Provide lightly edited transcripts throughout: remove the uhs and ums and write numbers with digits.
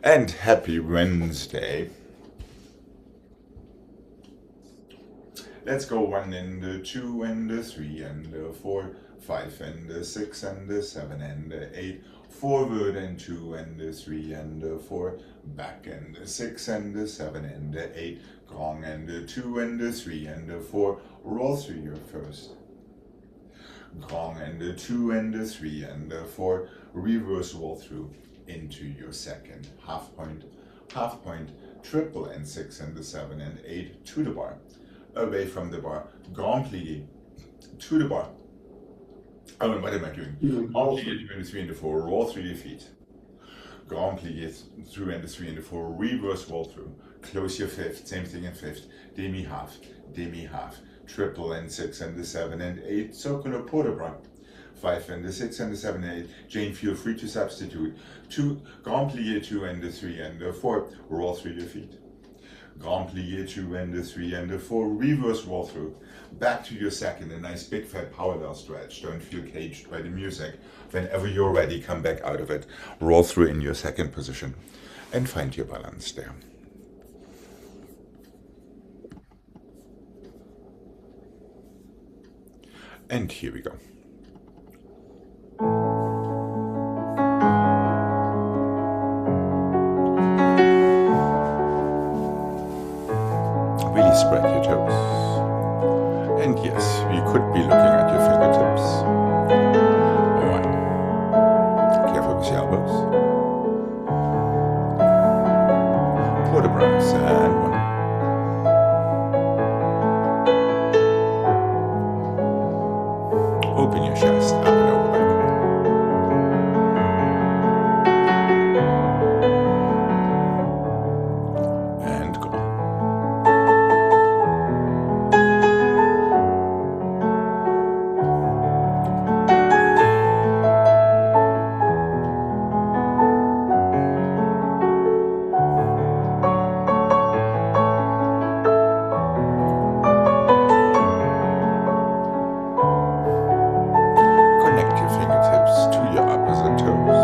And happy Wednesday. Let's go 1 and 2 and 3 and 4, 5 and 6 and 7 and 8, forward and 2 and 3 and 4, back and 6 and 7 and 8, gong and 2 and 3 and 4, roll through your first. Gong and 2 and 3 and 4, reverse roll through into your second. Half point, triple and 6 and 7 and 8 to the bar. Away from the bar, grand plie to the bar. Oh, what am I doing? Grand plie to the 3 and the 4, roll through your feet. Grand plie through and the 3 and the 4, reverse roll through. Close your fifth, same thing in fifth. Demi half, triple and 6 and the 7 and 8, circular port de bras. 5 and the 6 and the 7 and 8. Jane, feel free to substitute. 2, grand plie 2 and the 3 and the 4, roll through your feet. Grand plie 2 and the 3 and the 4, reverse roll through. Back to your second, a nice big fat parallel stretch. Don't feel caged by the music. Whenever you're ready, come back out of it. Roll through in your second position and find your balance there. And here we go. Really spread your toes. And yes, you could be looking at your fingertips. Alright. Careful with your elbows. Port de bras and 1. Open your chest, up and over back. And go. Connect your fingertips to your opposite toes.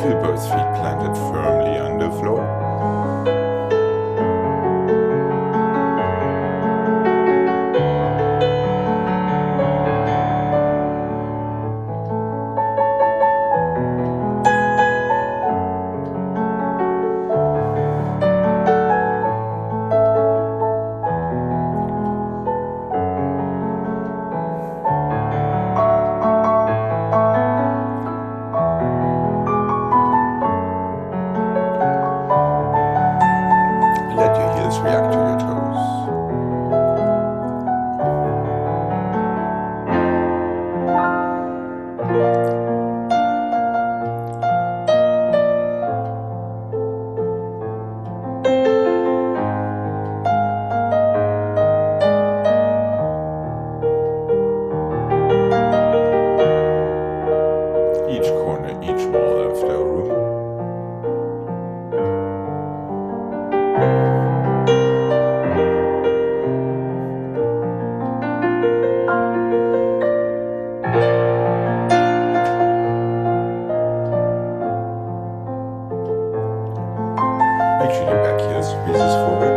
Feel both feet planted firmly on the floor. Let your heels react to your toes. Each corner, each wall of the room. Make sure your back heel squeezes forward.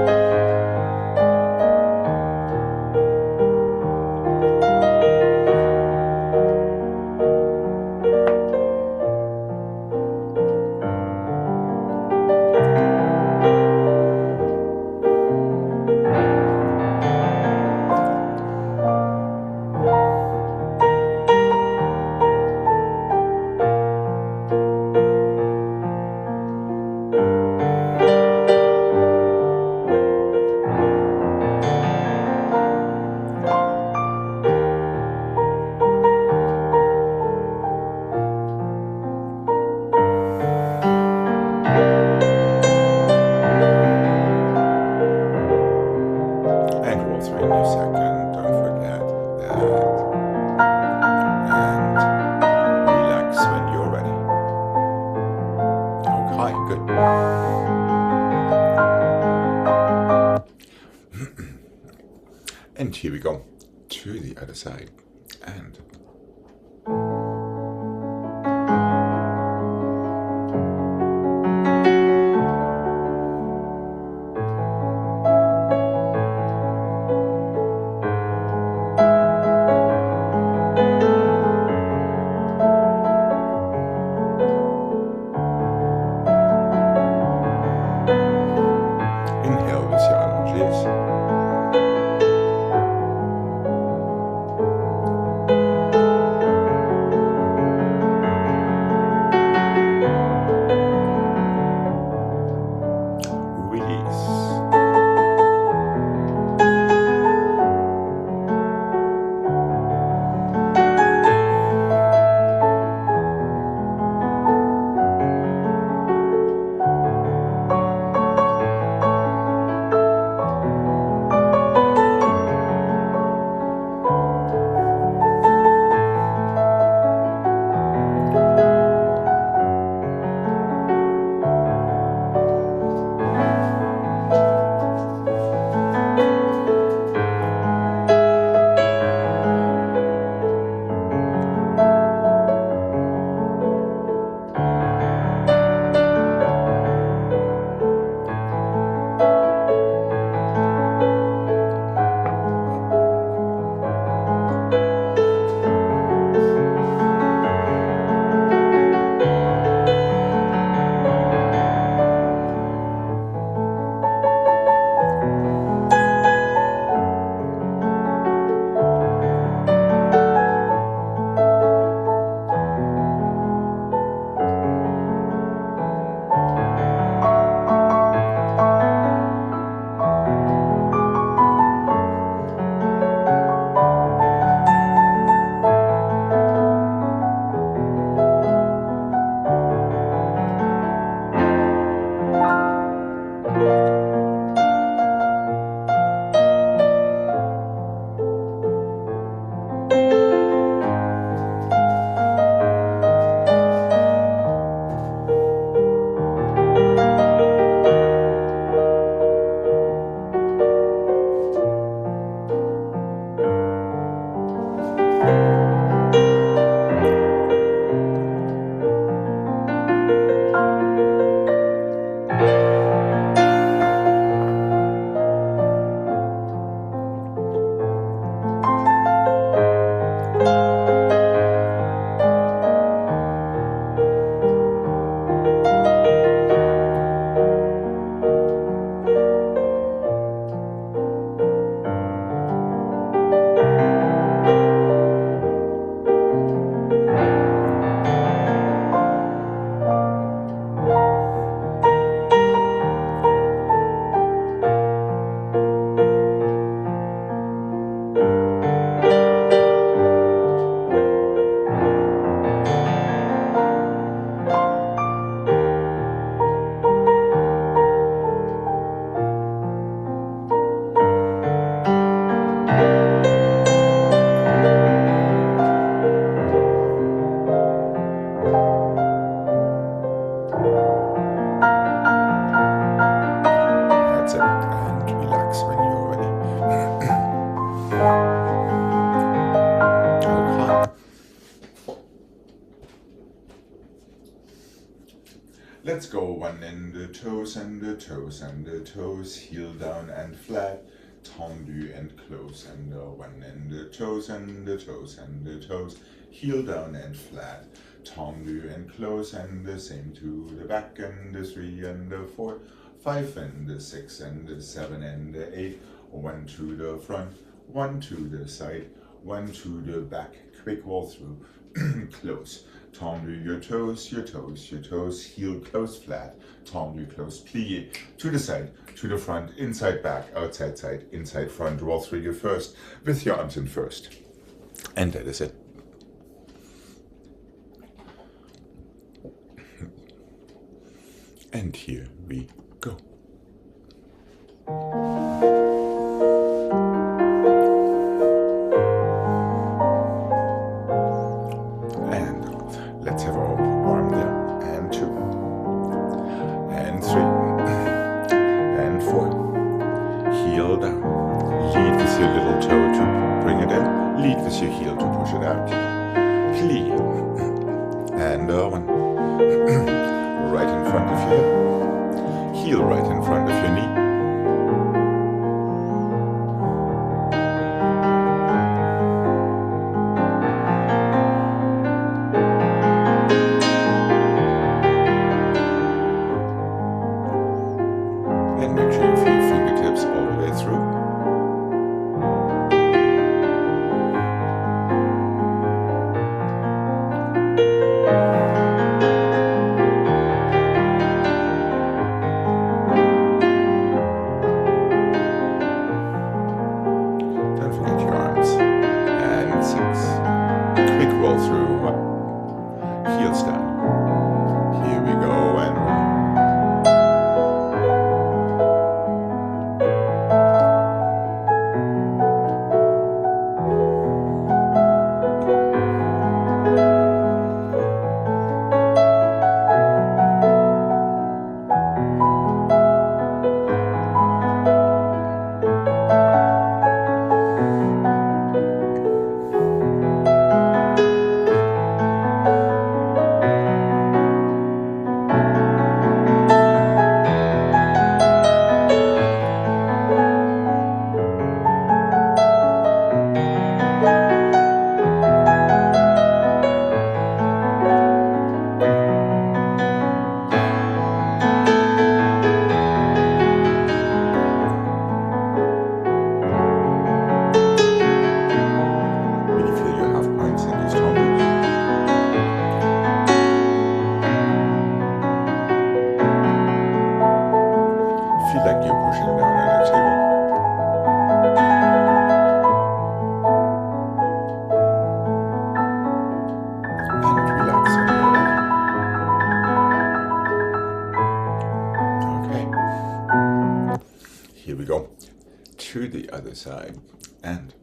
And here we go to the other side. And inhale with your energies. Let's go one in the toes and the toes and the toes, heel down and flat, tendu and close, and one in the toes and the toes and the toes, heel down and flat, tendu and close, and the same to the back, and the 3 and the 4, 5 and the 6 and the 7 and the 8, 1 to the front, 1 to the side, 1 to the back, quick wall through, close. Tendu your toes, your toes, your toes, heel close flat, tendu close, plie, to the side, to the front, inside back, outside side, inside front, roll through your first, with your arms in first. And that is it. And here we go. Let's have our arm there, and 2, and 3, and 4, heel down, lead with with your little toe to bring it in. Lead with your heel to push it out. Plie. And one. Right in front of your hip. Heel right in front of your knee. And make sure you feel fingertips all the way through. Don't forget your arms. And 6. Quick roll through. Heels down. Here we go, and 1. Feel like you're pushing down on the table. And relax on your own. Okay. Here we go. To the other side. And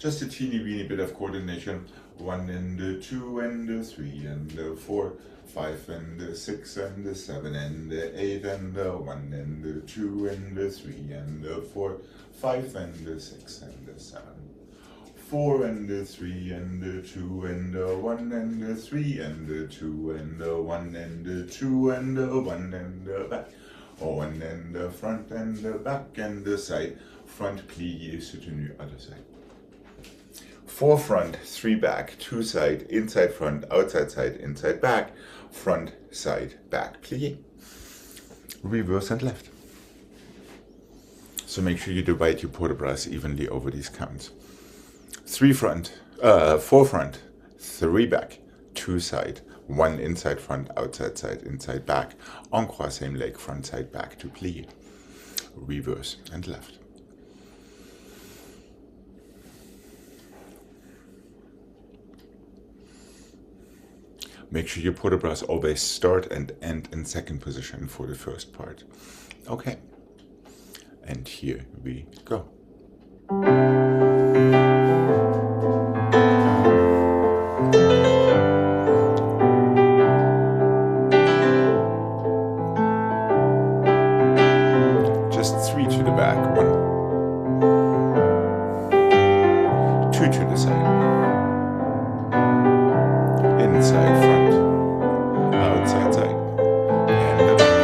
just a teeny weeny bit of coordination. 1 and 2 and 3 and 4, 5 and 6 and 7 and 8 and 1 and 2 and 3 and 4, 5 and 6 and 7. 4 and 3 and 2 and 1 and 3 and 2 and 1 and 2 and 1 and back. 1 and front and back and side. Front plié soutenu, other side. 4 front, 3 back, 2 side, inside front, outside side, inside back, front, side, back, plié. Reverse and left. So make sure you divide your port de bras evenly over these counts. 4 front, 3 back, 2 side, 1 inside front, outside side, inside back, en croix, same leg, front, side, back to plié. Reverse and left. Make sure your port de bras always start and end in second position for the first part. Okay. And here we go. Just 3 to the back, 1. 2 to the side. Inside front, outside side, and the back,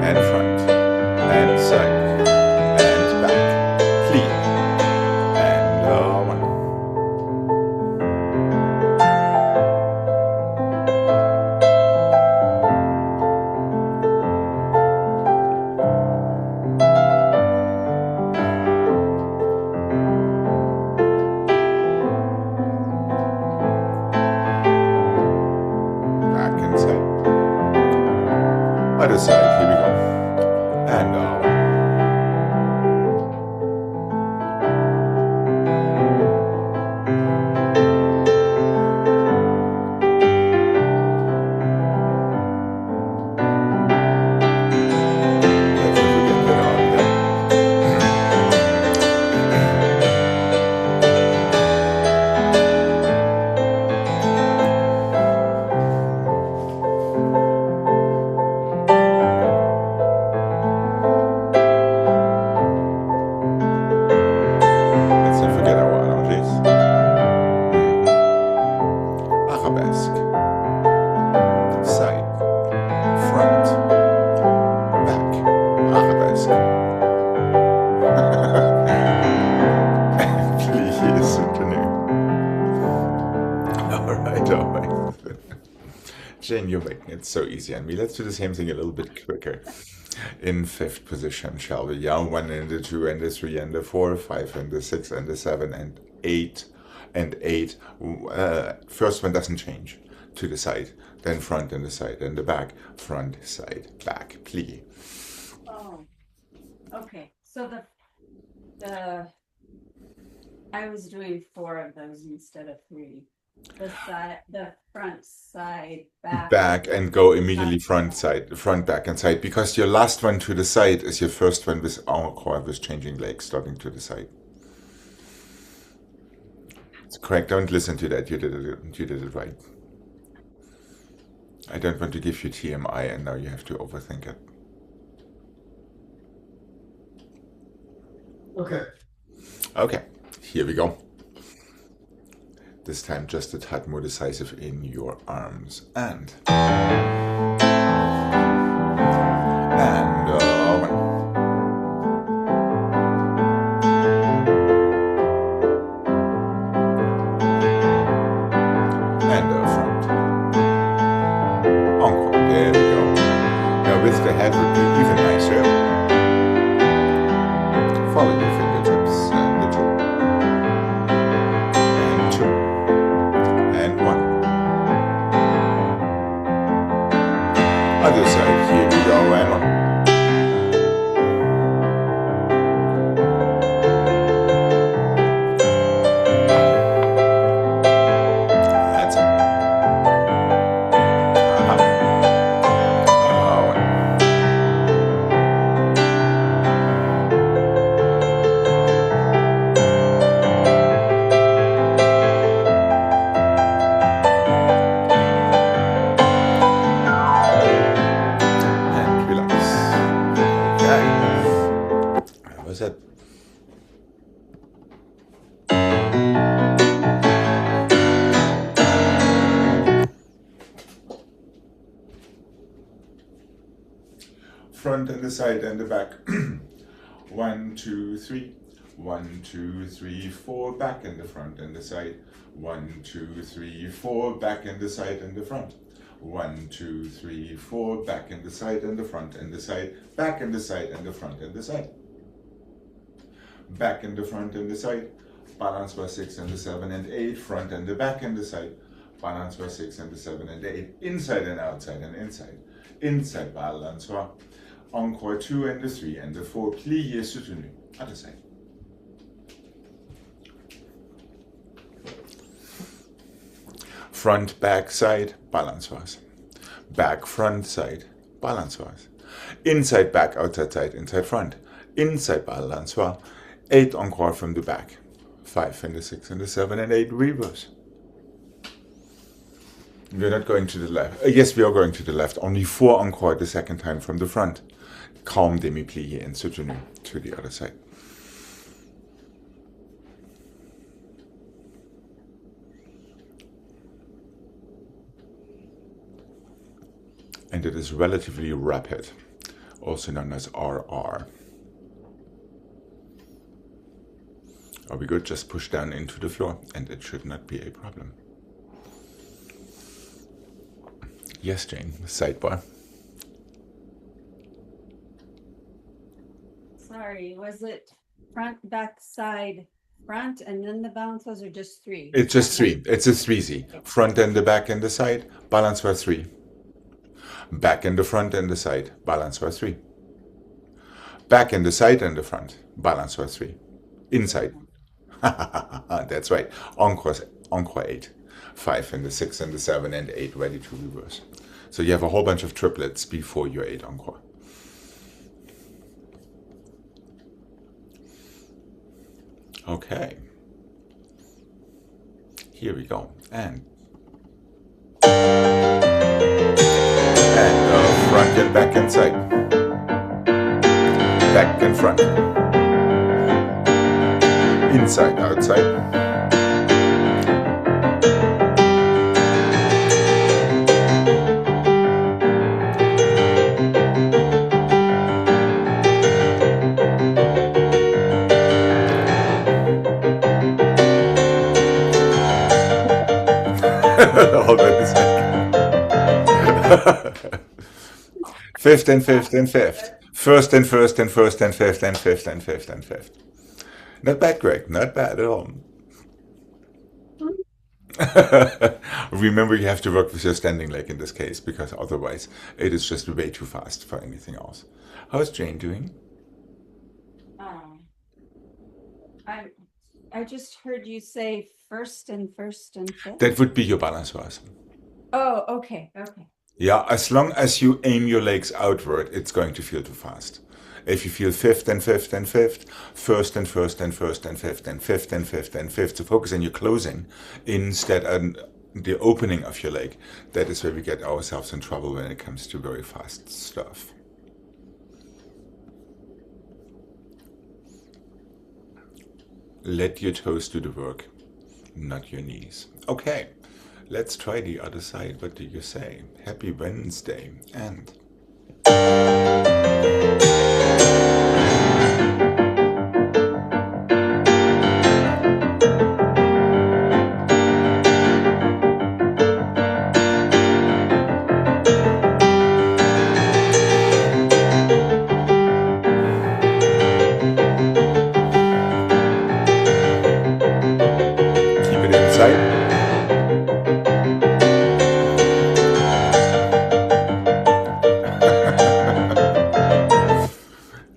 and front, and side, and back, plie, and 1. Other side, here we go. And arabesque, side, front, back, arabesque. Plié soutenu. Alright. Jane, you're making it so easy on me. Let's do the same thing a little bit quicker. In 5th position, shall we? Yeah, 1 and 2 and 3 and 4, 5 and 6 and 7 and 8 and 8. First one doesn't change. To the side, then front and the side, and the back, front, side, back, plie. Oh, okay. So the I was doing 4 of those instead of 3. The front, side, back, and go immediately front, side, front, back, and side, because your last one to the side is your first one with encore, with changing legs, starting to the side. It's correct. Don't listen to that. You did it right. I don't want to give you TMI, and now you have to overthink it. Okay, here we go. This time just a tad more decisive in your arms. And 1. And front. Encore. There we go. Now with the head would be even nicer. Follow your fingertips and the 2. And 2. And 1. Other side, here we go, and 1. That's it. front and the side and the back. 1, 2, 3. 1, 2, 3, 4. Back and the front and the side. 1, 2, 3, 4. Back and the side and the front. 1, 2, 3, 4. Back and the side and the front and the side. Back and the side and the front and the side. Back and the front and the side. Balance by 6 and the 7 and 8. Front and the back and the side. Balance by 6 and the 7 and 8. Inside and outside and inside. Inside balance by encore 2 and the 3 and the 4. Plié soutenu. Other side. Front, back, side, balance-wise. Back, front, side, balance-wise. Inside, back, outside, side, inside, front. Inside, balance-wise. 8 encore from the back. 5 and the 6 and the 7 and 8 reverse. We're not going to the left. Yes, we are going to the left. Only 4 encore the second time from the front. Calm demi-plié and soutenu to the other side. And it is relatively rapid, also known as RR. Are we good? Just push down into the floor and it should not be a problem. Yes, Jane, sidebar. Sorry, was it front, back, side, front, and then the balance was, or just 3? It's just 3. It's a 3Z. Front and the back and the side, balance by 3. Back and the front and the side, balance by 3. Back and the side and the front, balance by 3. Inside. That's right. Encore 8. 5 and the 6 and the 7 and 8 ready to reverse. So you have a whole bunch of triplets before your 8 encore. Okay. Here we go. And front and back and side. Back and front. Inside, outside. Hold on a second. Fifth and fifth and fifth. First and first and first and fifth and fifth and fifth and fifth. Not bad, Greg. Not bad at all. Remember, you have to work with your standing leg in this case, because otherwise it is just way too fast for anything else. How's Jane doing? I just heard you say first and fifth. That would be your balance was. Oh, okay. Yeah, as long as you aim your legs outward, it's going to feel too fast. If you feel fifth and fifth and fifth, first and first and first and fifth and fifth and fifth and fifth, to focus on your closing instead on the opening of your leg, that is where we get ourselves in trouble when it comes to very fast stuff. Let your toes do the work, not your knees. Okay, let's try the other side. What do you say? Happy Wednesday. And keep it inside.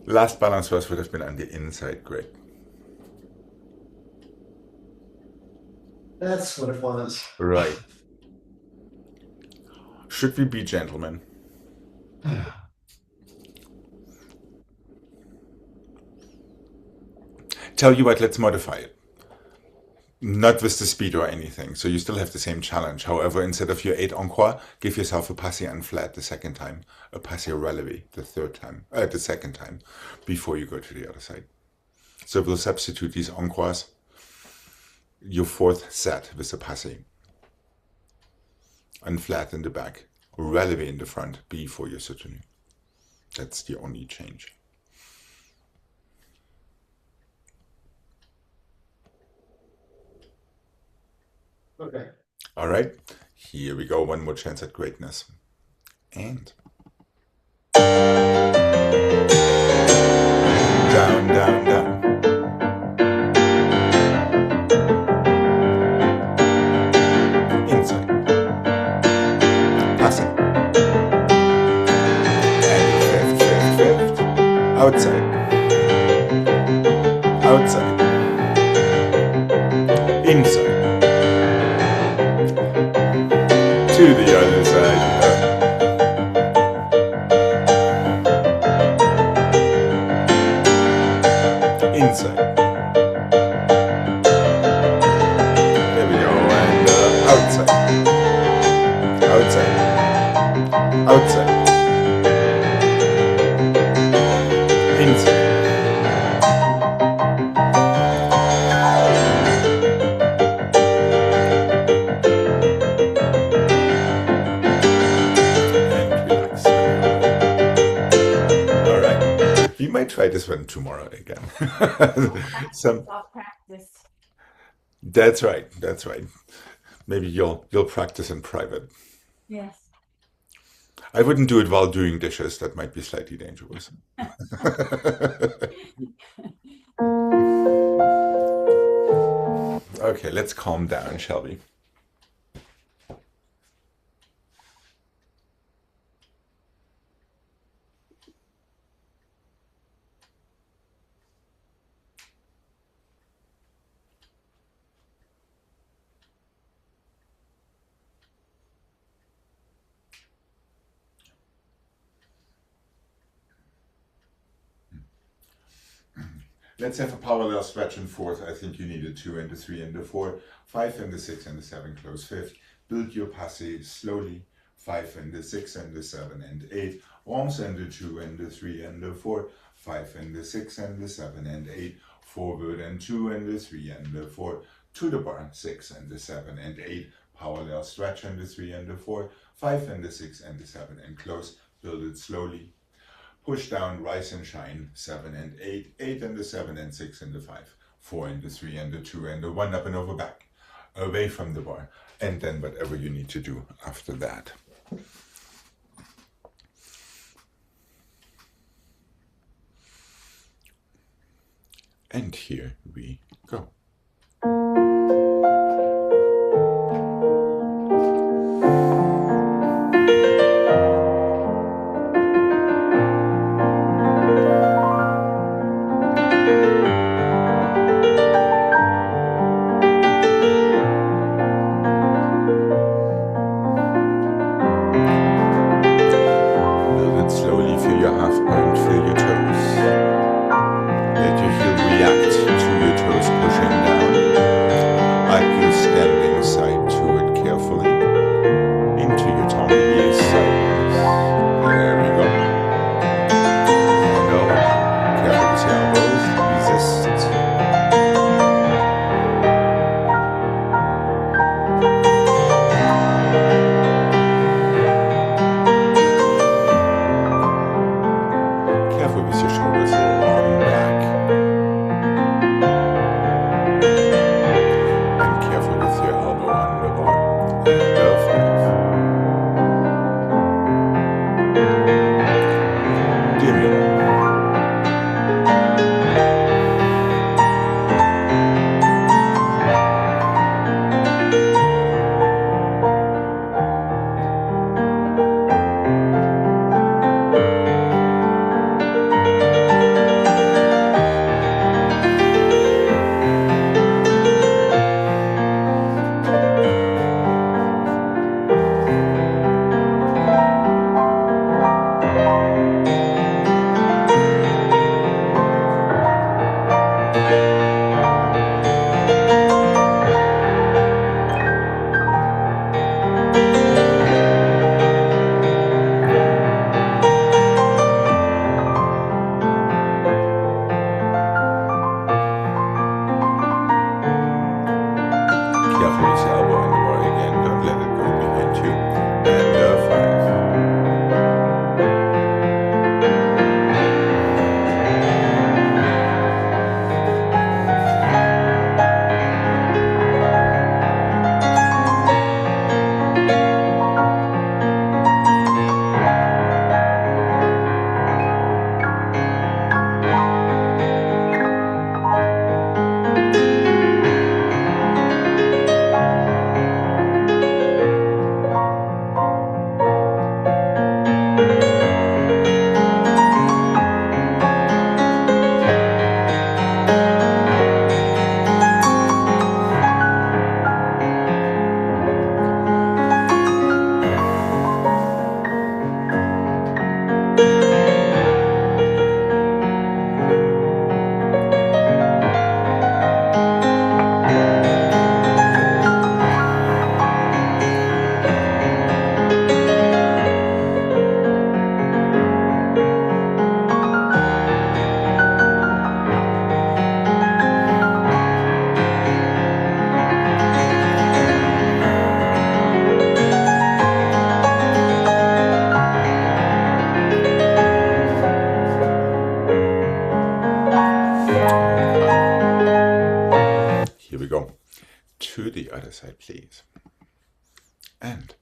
Last balance first would have been on the inside, Greg. That's what it was. Right. Should we be gentlemen? Tell you what, let's modify it. Not with the speed or anything, so you still have the same challenge. However, instead of your 8 encore, give yourself a passé unflat the second time, a passé relevé the second time, before you go to the other side. So we'll substitute these encores, your fourth set with a passé. Unflat in the back, relevé in the front, before your soutenu. That's the only change. Okay. All right, here we go. One more chance at greatness. And down, down, down. Inside. Passing. And fifth, fifth, fifth. Outside. Outside. Inside. To the other side. Inside. There we go. And outside. Outside. Outside. Inside. And relax. All right. We might try this one tomorrow again. Some. I'll practice. That's right. That's right. Maybe you'll practice in private. Yes. I wouldn't do it while doing dishes. That might be slightly dangerous. Okay, let's calm down, shall we? Let's have a parallel stretch in fourth. I think you need a 2 and a 3 and a 4, 5 and a 6 and a 7, close fifth. Build your passé slowly. 5 and a 6 and a 7 and 8. Arms and a 2 and a 3 and a 4, 5 and a 6 and a 7 and 8. Forward and 2 and a 3 and a 4. To the bar, 6 and a 7 and 8. Parallel stretch and a 3 and a 4, 5 and a 6 and a 7 and close. Build it slowly. Push down, rise and shine, 7 and 8, 8 and a 7 and 6 and a 5, 4 and a 3 and a 2 and a 1 up and over back, away from the bar, and then whatever you need to do after that. And here we go. Build it slowly, feel your half point, feel your toes. Let your heel react to your toes pushing other side, please. And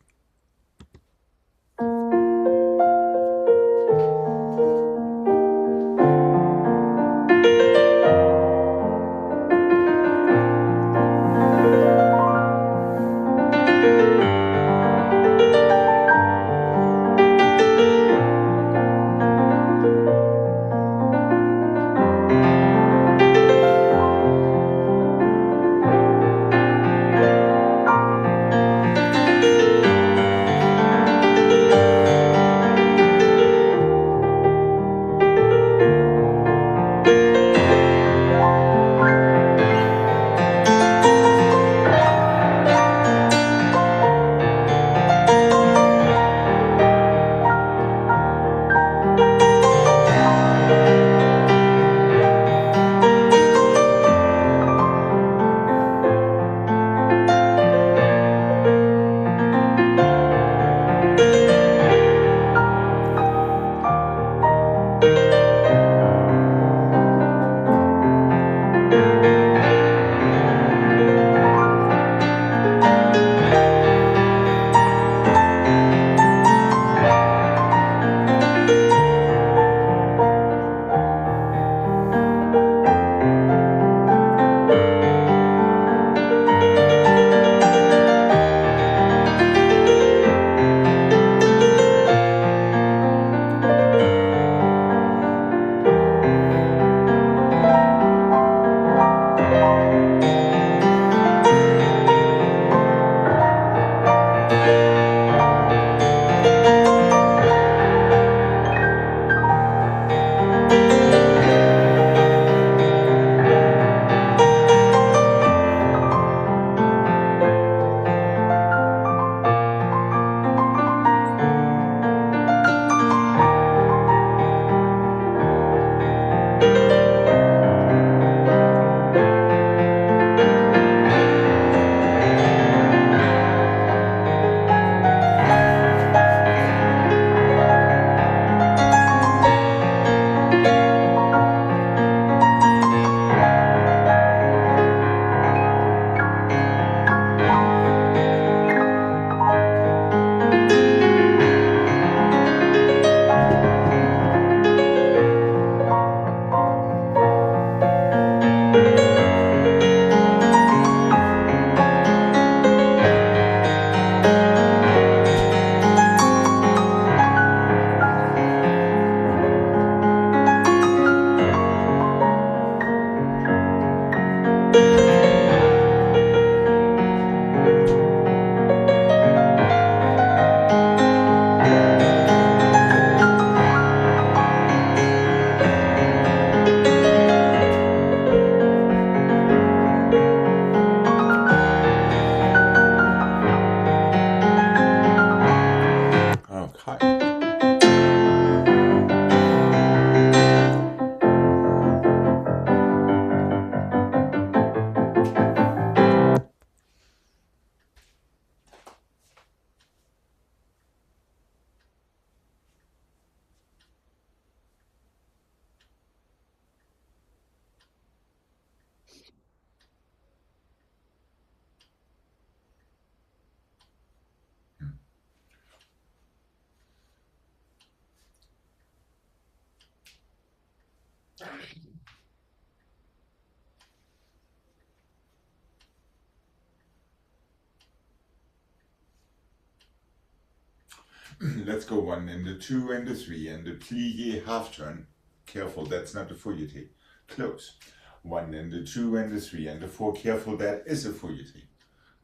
let's go 1 and the 2 and the 3 and the plie half turn. Careful, that's not the fouetté. Close. 1 and the 2 and the 3 and the 4. Careful, that is a fouetté.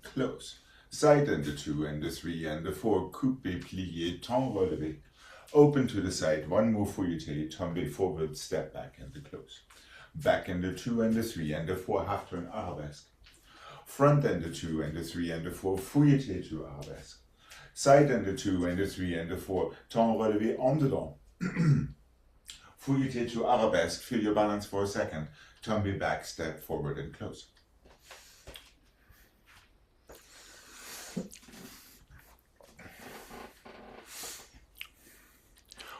Close. Side and the 2 and the 3 and the 4. Coupé, plié, temps relevé. Open to the side, 1 more fouetté, tombé forward, step back and the close. Back and the 2 and the 3 and the 4 half turn arabesque. Front and the 2 and the 3 and the 4 fouetté to arabesque. Side and the 2 and the 3 and the 4 temps relevé en dedans. Fouetté to arabesque, feel your balance for a second. Tombé back, step forward and close.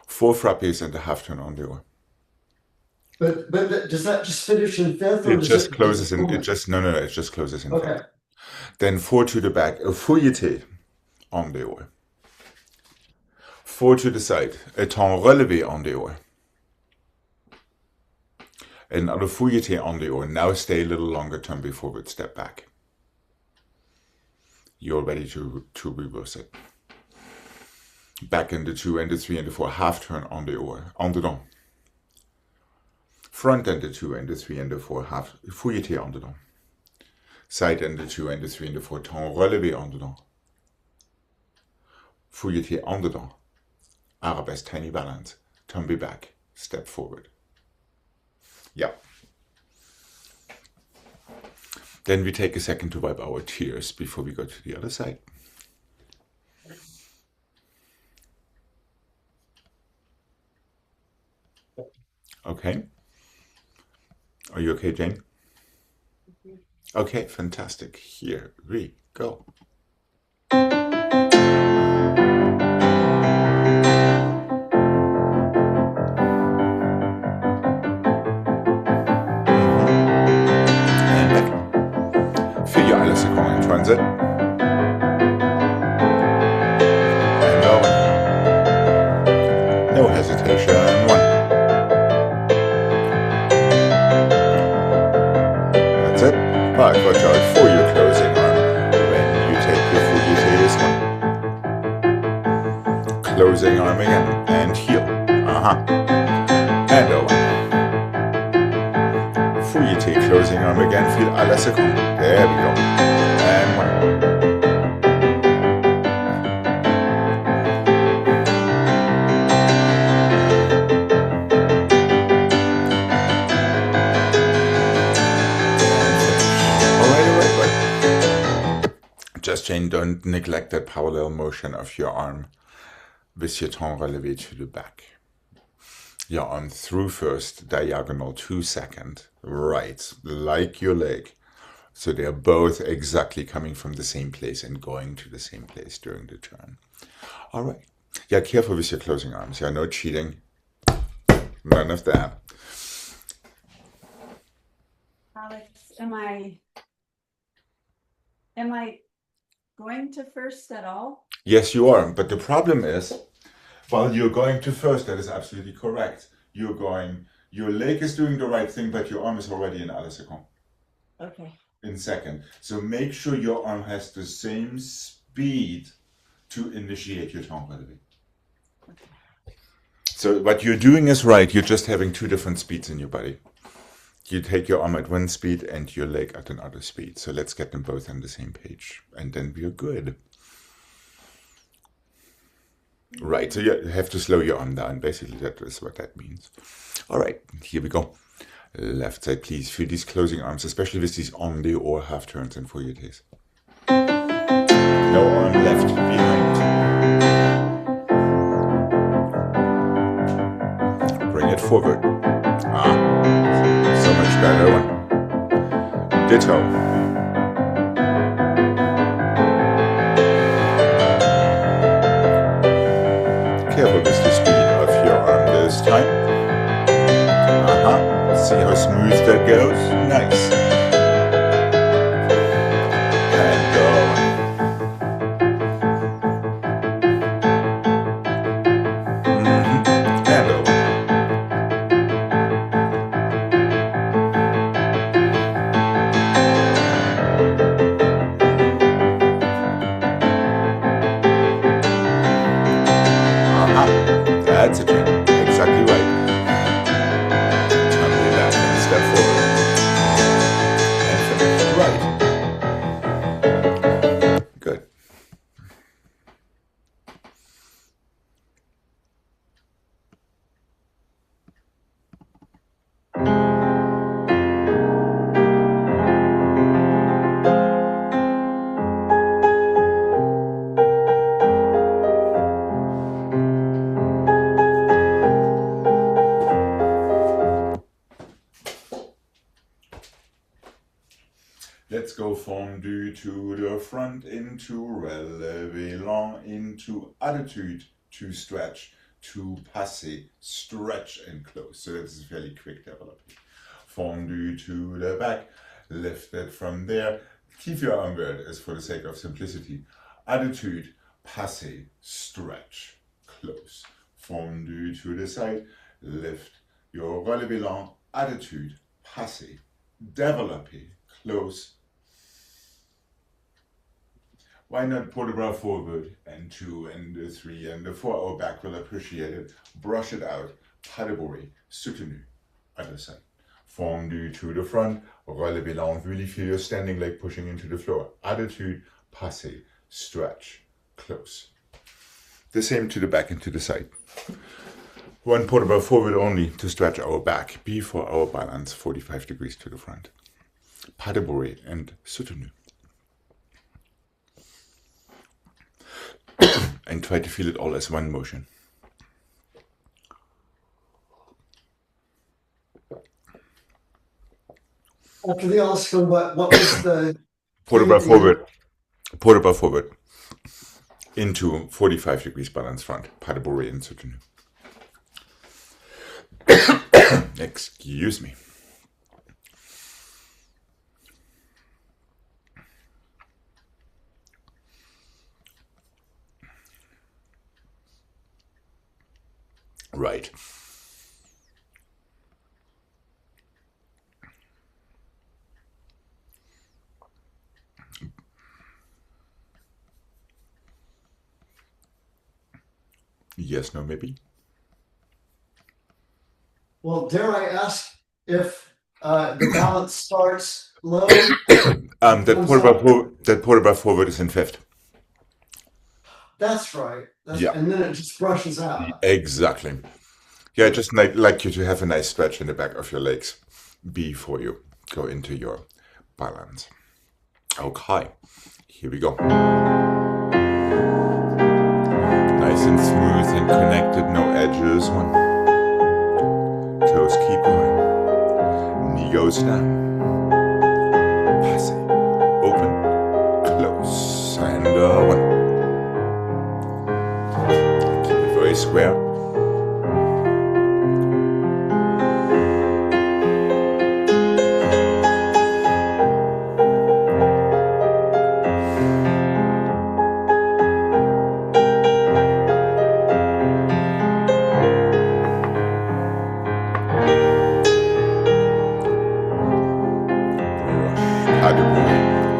Four frappes and a half turn on the oar. But does that just finish in fifth? Or It does just closes in. does It just no. It just closes in Okay. fifth. Then 4 to the back, a fouilleté en dehors. 4 to the side, a temps relevé en dehors. Another fouilleté en dehors. Now stay a little longer, turn before forward, step back. You're ready to reverse it. Back in the 2 and the 3 and the 4, half turn en dehors, en dedans. Front and the 2 and the 3 and the 4, half fouilleté en dedans. Side and the 2 and the 3 and the 4, temps relevé en dedans. Fouilleté en dedans. Arabesque, tiny balance. Turn me back, step forward. Yep. Then we take a second to wipe our tears before we go to the other side. Okay. Are you okay, Jane? Okay, fantastic. Here we go. And back. Feel your eyelids are going in transit. And going. No hesitation. 1. That's it. 5. Watch out for your closing arm when you take your fouilletés. 1. Closing arm again. And heel. And over. Fouilleté, closing arm again. Feel à la seconde. There we go. And 1. Just Jane, don't neglect that parallel motion of your arm with your temps relevé to the back. Your arm through first, diagonal 2 second, right, like your leg. So they're both exactly coming from the same place and going to the same place during the turn. All right. Yeah, careful with your closing arms. Yeah, no cheating. None of that. Alex, am I going to first at all? Yes, you are. But the problem is, while you're going to first, that is absolutely correct. Your leg is doing the right thing, but your arm is already in à la seconde. Okay. In second. So make sure your arm has the same speed to initiate your temps relevé. Okay. So what you're doing is right. You're just having 2 different speeds in your body. You take your arm at 1 speed and your leg at another speed. So let's get them both on the same page. And then we're good. Right, so you have to slow your arm down. Basically, that is what that means. All right, here we go. Left side, please. Feel these closing arms, especially with these en dehors half turns and fouilletés. No arm left behind. Bring it forward. So much better. 1. Ditto. Careful with the speed of your arm this time. See how smooth that goes? Nice. And go. And over. That's it. Exactly right. Turn me back and step forward. And finish right. Good. Let's go fondu to the front, into relevé long, into attitude, to stretch, to passer, stretch and close. So this is fairly quick developing. Fondu to the back, lift it from there, Keep your arm where it is for the sake of simplicity. Attitude, passé, stretch, close. Fondu to the side, lift your relevé long, attitude, passé, développé, close. Why not put the bra forward and 2 and 3 and 4? Our back will appreciate it. Brush it out. Pas de bruit. Soutenu. Other side. Fondu to the front. Relevé long. Really feel your standing leg pushing into the floor. Attitude, passé, stretch, close. The same to the back and to the side. One put the bra forward only to stretch our back before our balance 45 degrees to the front. Pas de bruit and soutenu. And try to feel it all as one motion. After the Oscar, what was the? Put the forward. Put the forward. Into 45 degrees balance front. Pas de bruit and soutenu. Excuse me. Right. Yes, no, maybe. Well, dare I ask if the balance starts low? That put forward is in fifth. That's right. Yeah. And then it just brushes out. Exactly. Yeah, just like you to have a nice stretch in the back of your legs before you go into your balance. Okay, here we go. Nice and smooth and connected, no edges. One. Toes keep going. Knee goes down. Pass it. Open. Close. And one. Keep it very square.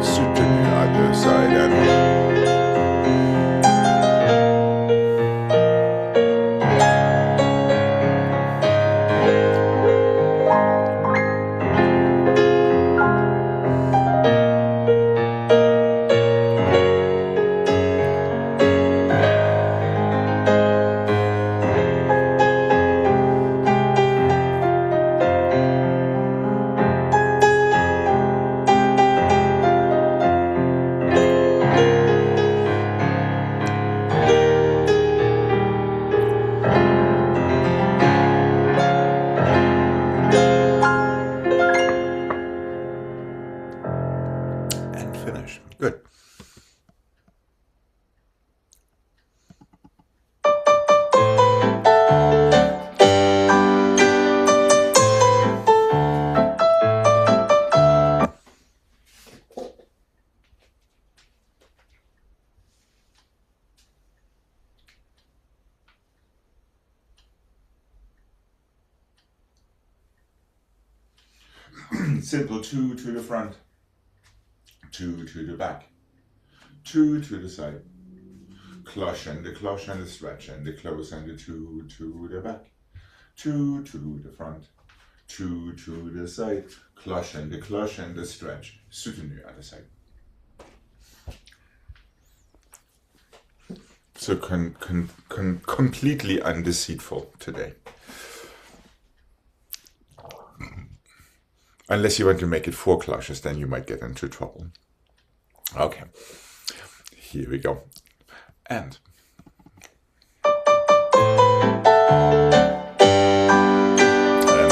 Soutenu à deux sides and finish. Good. Simple 2 to the front, 2 to the back, 2 to the side, cloche and the stretch and the close and the 2 to the back, 2 to the front, 2 to the side, cloche and the stretch, soutenu at the side. So completely undeceitful today. Unless you want to make it 4 cloches, then you might get into trouble. Okay, here we go. And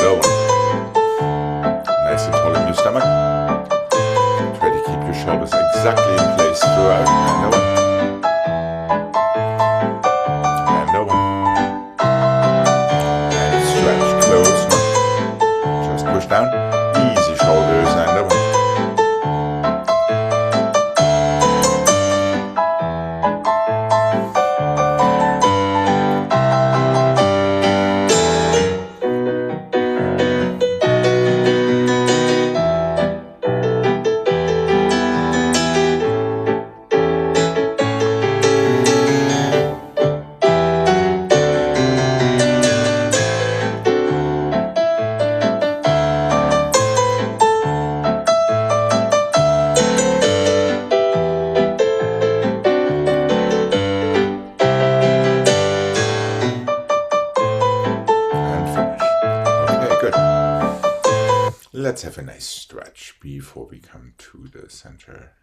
over. Nice and tall in your stomach. Try to keep your shoulders exactly in place throughout. And over. And over. And stretch, close. Just push down. Easy shoulders and over. let's have a nice stretch before we come to the center.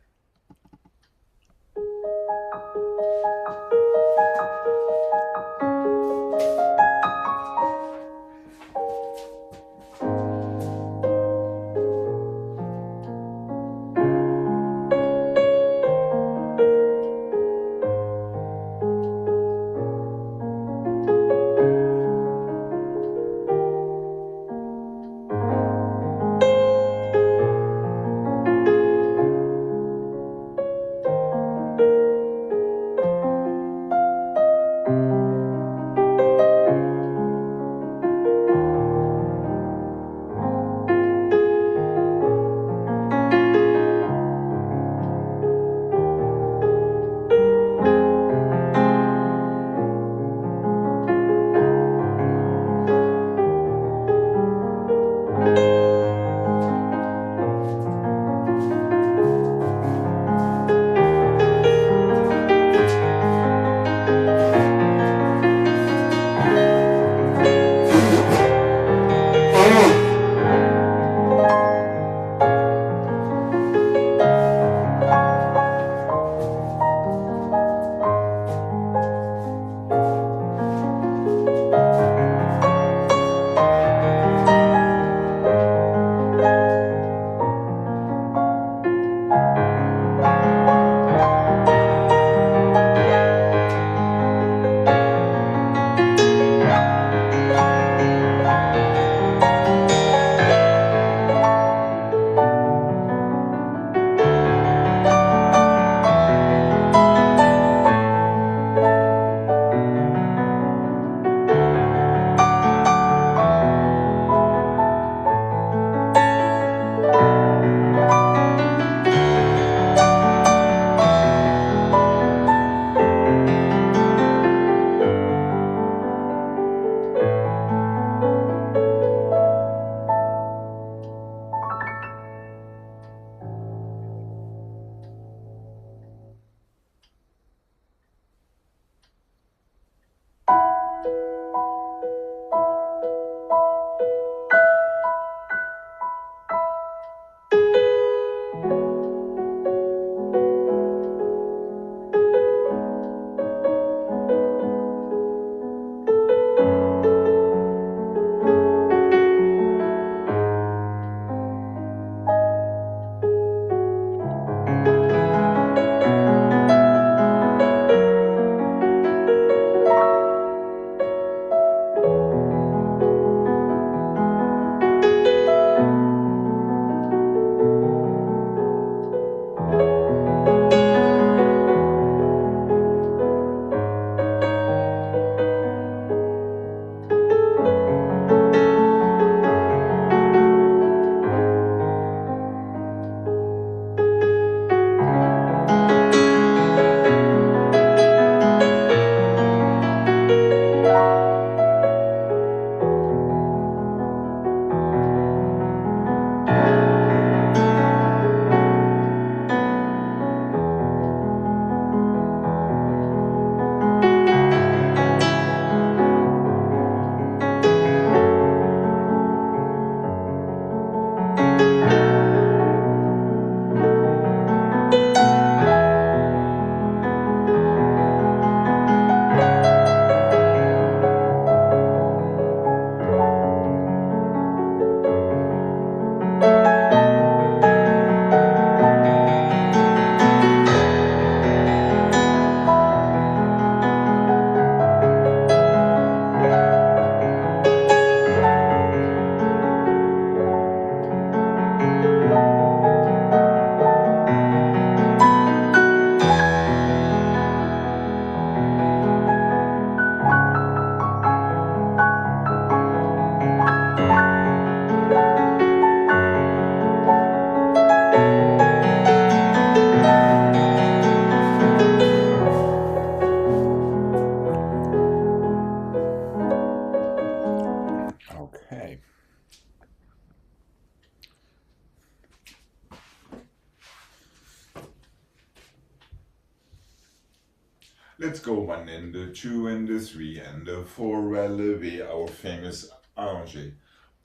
Let's go 1 and 2 and 3 and 4 relevé, our famous arrangé.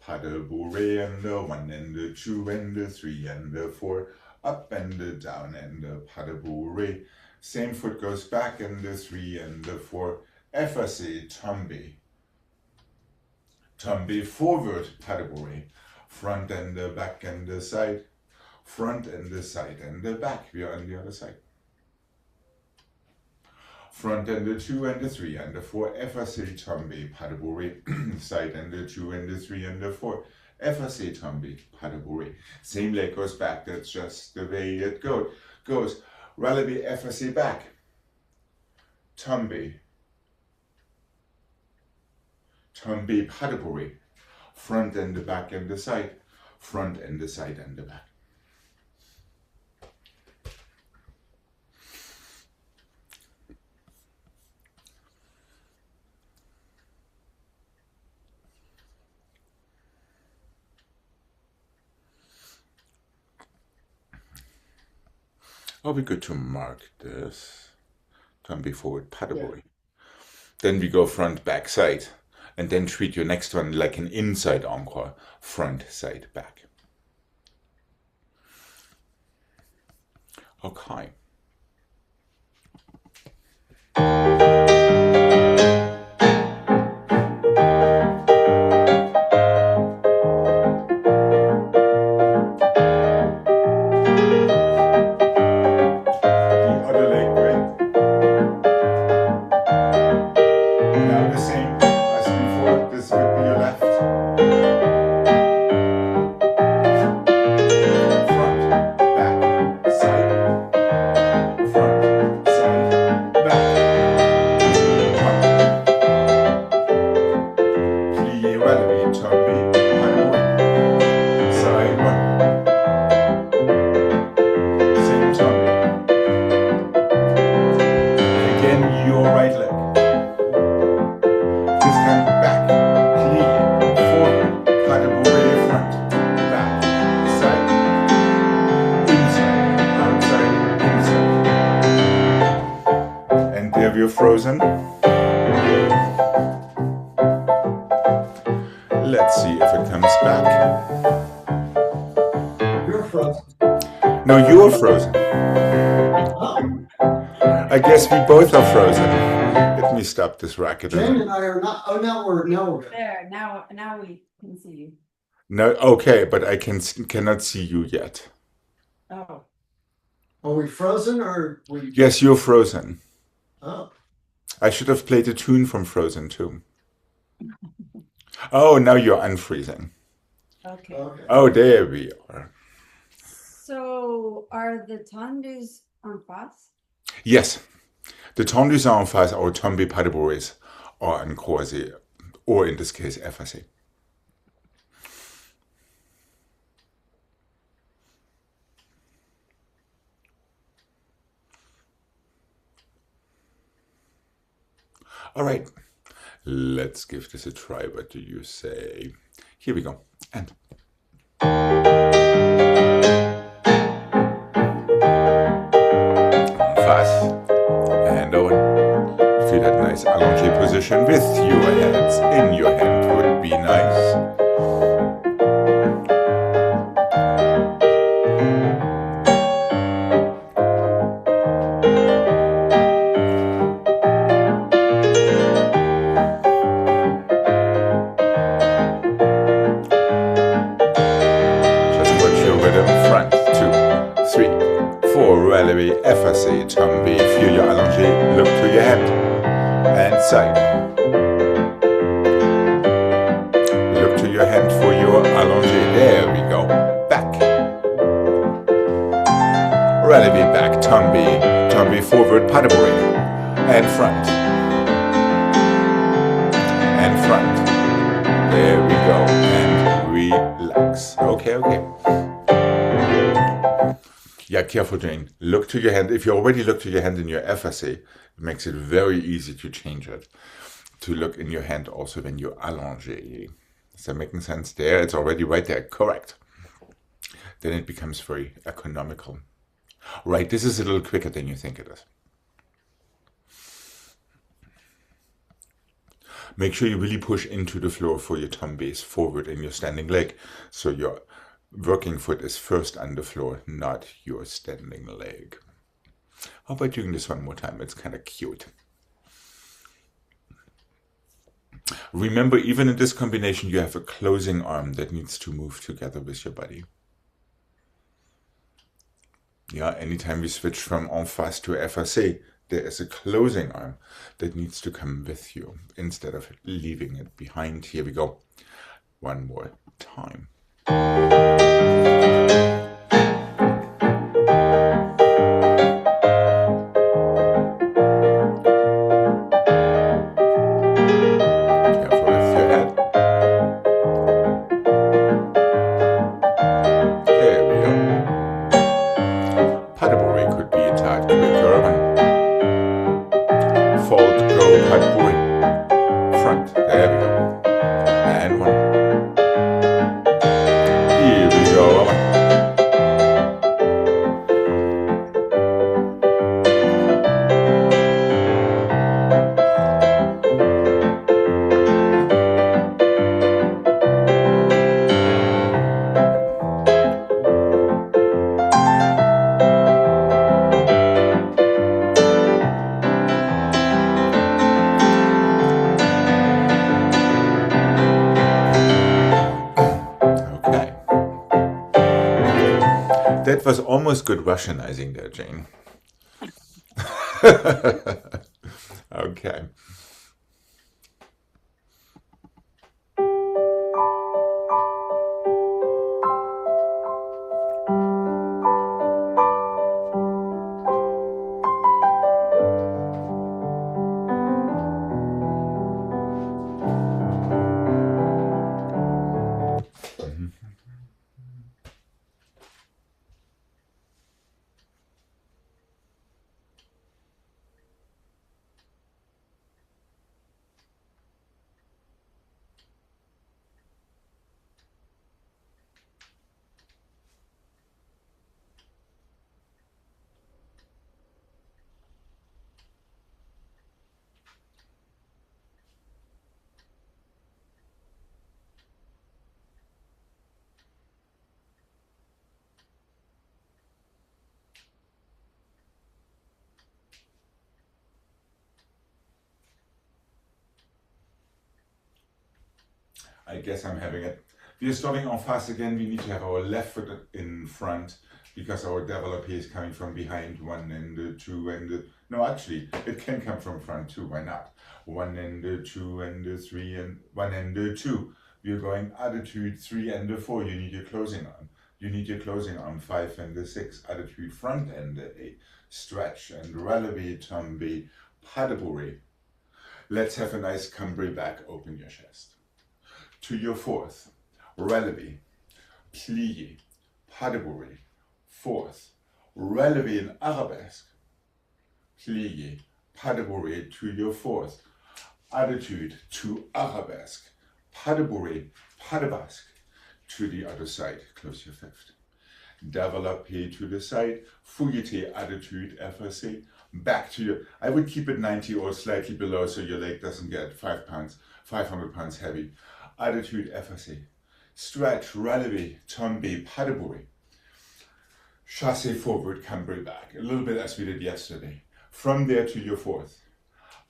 pas de bourrée, and the 1 and the 2 and the 3 and the 4, up and the down and the pas de bourrée. Same foot goes back and the 3 and the 4, effacé, tombé. Tombé forward, pas de bourrée. Front and the back and the side. Front and the side and the back. We are on the other side. Front and the 2 and the 3 and the 4, effacé, tombé, pas de bourrée. Side and the 2 and the 3 and the 4, effacé, tombé, pas de bourrée. Same leg goes back, that's just the way it goes. Relevé, effacé, back. Tombé. Tombé, pas de bourrée. Front and the back and the side. Front and the side and the back. Are we good to mark this? Tombé forward, pas de bourrée. Then we go front, back, side. And then treat your next one like an inside encore. Front, side, back. Okay. You're frozen. Let's see if it comes back. You're frozen. No, you're frozen. I guess we both are frozen. Let me stop this racket. Jane and I are not. Oh, now we're good. There, now we can see you. No, okay, but I cannot see you yet. Oh. Are we frozen or we? Yes, you're frozen. Oh. I should have played a tune from Frozen too. Oh, now you're unfreezing. Okay. Oh, there we are. So are the tendus en face? Yes. The tendus en face or tombé pas de bourrées are en croisé, or in this case, effacé. All right, let's give this a try. What do you say? Here we go. And. Fast. And Owen. Feel that nice allongé position with your hands in your hand would be nice. Relevé, effacé, tombé, feel your allongé, look to your hand, and side. Look to your hand for your allongé, there we go, back. Relevé, back, tombé, tombé forward, pas de bourrée, and front. And front. There we go, and relax. Okay. Yeah, careful, Jane. Look to your hand. If you already look to your hand in your effacé, it makes it very easy to change it. To look in your hand also when you allongé. Is that making sense there? It's already right there. Correct. Then it becomes very economical. Right, this is a little quicker than you think it is. Make sure you really push into the floor for your thumb base forward in your standing leg. So your working foot is first on the floor, not your standing leg. How about doing this one more time? It's kind of cute. Remember, even in this combination, you have a closing arm that needs to move together with your body. Yeah, anytime we switch from en face to effacé, there is a closing arm that needs to come with you instead of leaving it behind. Here we go. One more time. Careful with your head. There we go. Padaburi could be a tad quicker. Fold, go, padaburi. Front. There we go. And one. Here we go. That was almost good Russianizing there, Jane. Okay. I guess I'm having it. We are starting en face again. We need to have our left foot in front because our développé is coming from behind. 1 and 2 and no, actually, it can come from front too. Why not? 1 and 2 and 3 and 1 and 2. You're going attitude 3 and 4. You need your closing arm. You need your closing arm 5 and 6. Attitude front and 8. Stretch and relevé, tombé, pas de bourrée. Let's have a nice cambrai back. Open your chest. To your fourth, relevé, plié, pas de bourrée. Fourth, relevé in arabesque, plié, pas de bourrée. To your fourth, attitude to arabesque, pas de bourrée, pas de basque. To the other side, close your fifth. Développé to the side, fouilleté, attitude, effacé, back to your, I would keep it 90 or slightly below so your leg doesn't get 5 pounds heavy. Attitude, effacé. Stretch, relevé, tombé, pas de bourrée. Chassé forward, cambrai back. A little bit as we did yesterday. From there to your fourth.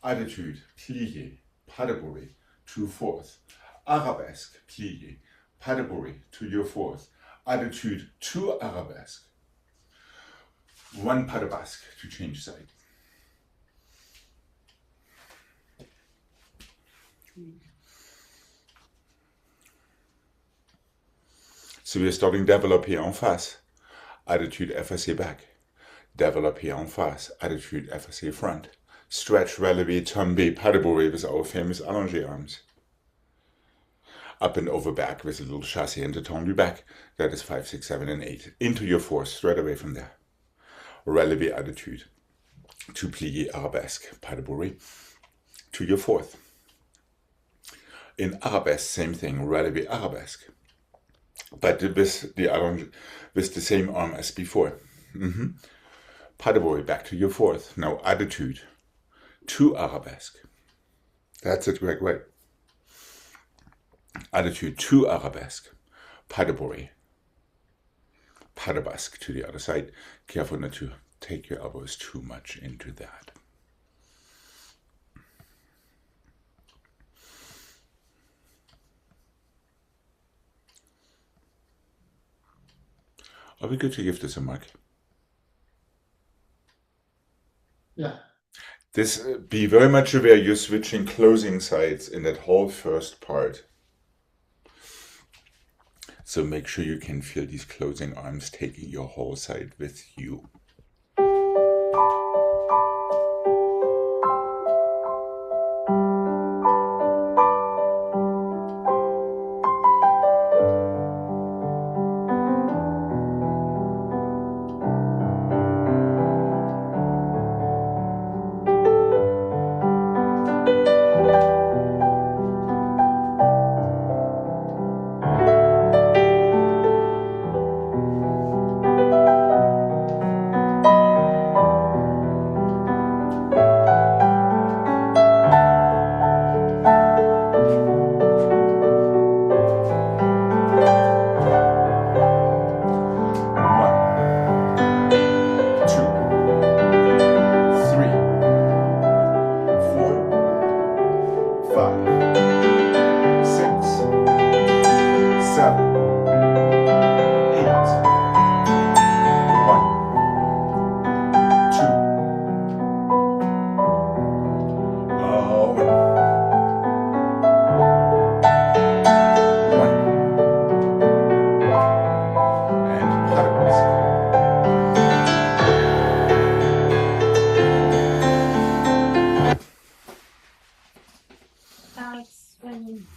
Attitude, plié, pas de bourrée. To fourth. Arabesque, plié, pas de bourrée. To your fourth. Attitude to arabesque. 1 pas de basque to change side. So we are starting développé en face, attitude effacé back, développé en face, attitude effacé front, stretch, relevé, tombé, pas de bourrée with our famous allongé arms. Up and over back with a little chassé and a tendu back. That is 5, 6, 7, and 8. Into your fourth, straight away from there. Relevé attitude. To plié arabesque, pas de bourrée. To your fourth. In arabesque, same thing, relevé arabesque. But with the same arm as before. Pas de bourrée, back to your fourth. Now attitude to arabesque. That's it, Greg, right. attitude to arabesque, pas de bourrée, pas de basque to the other side. Careful not to take your elbows too much into that. Are we good to give this a mark? Yeah. This, be very much aware you're switching closing sides in that whole first part. So make sure you can feel these closing arms taking your whole side with you.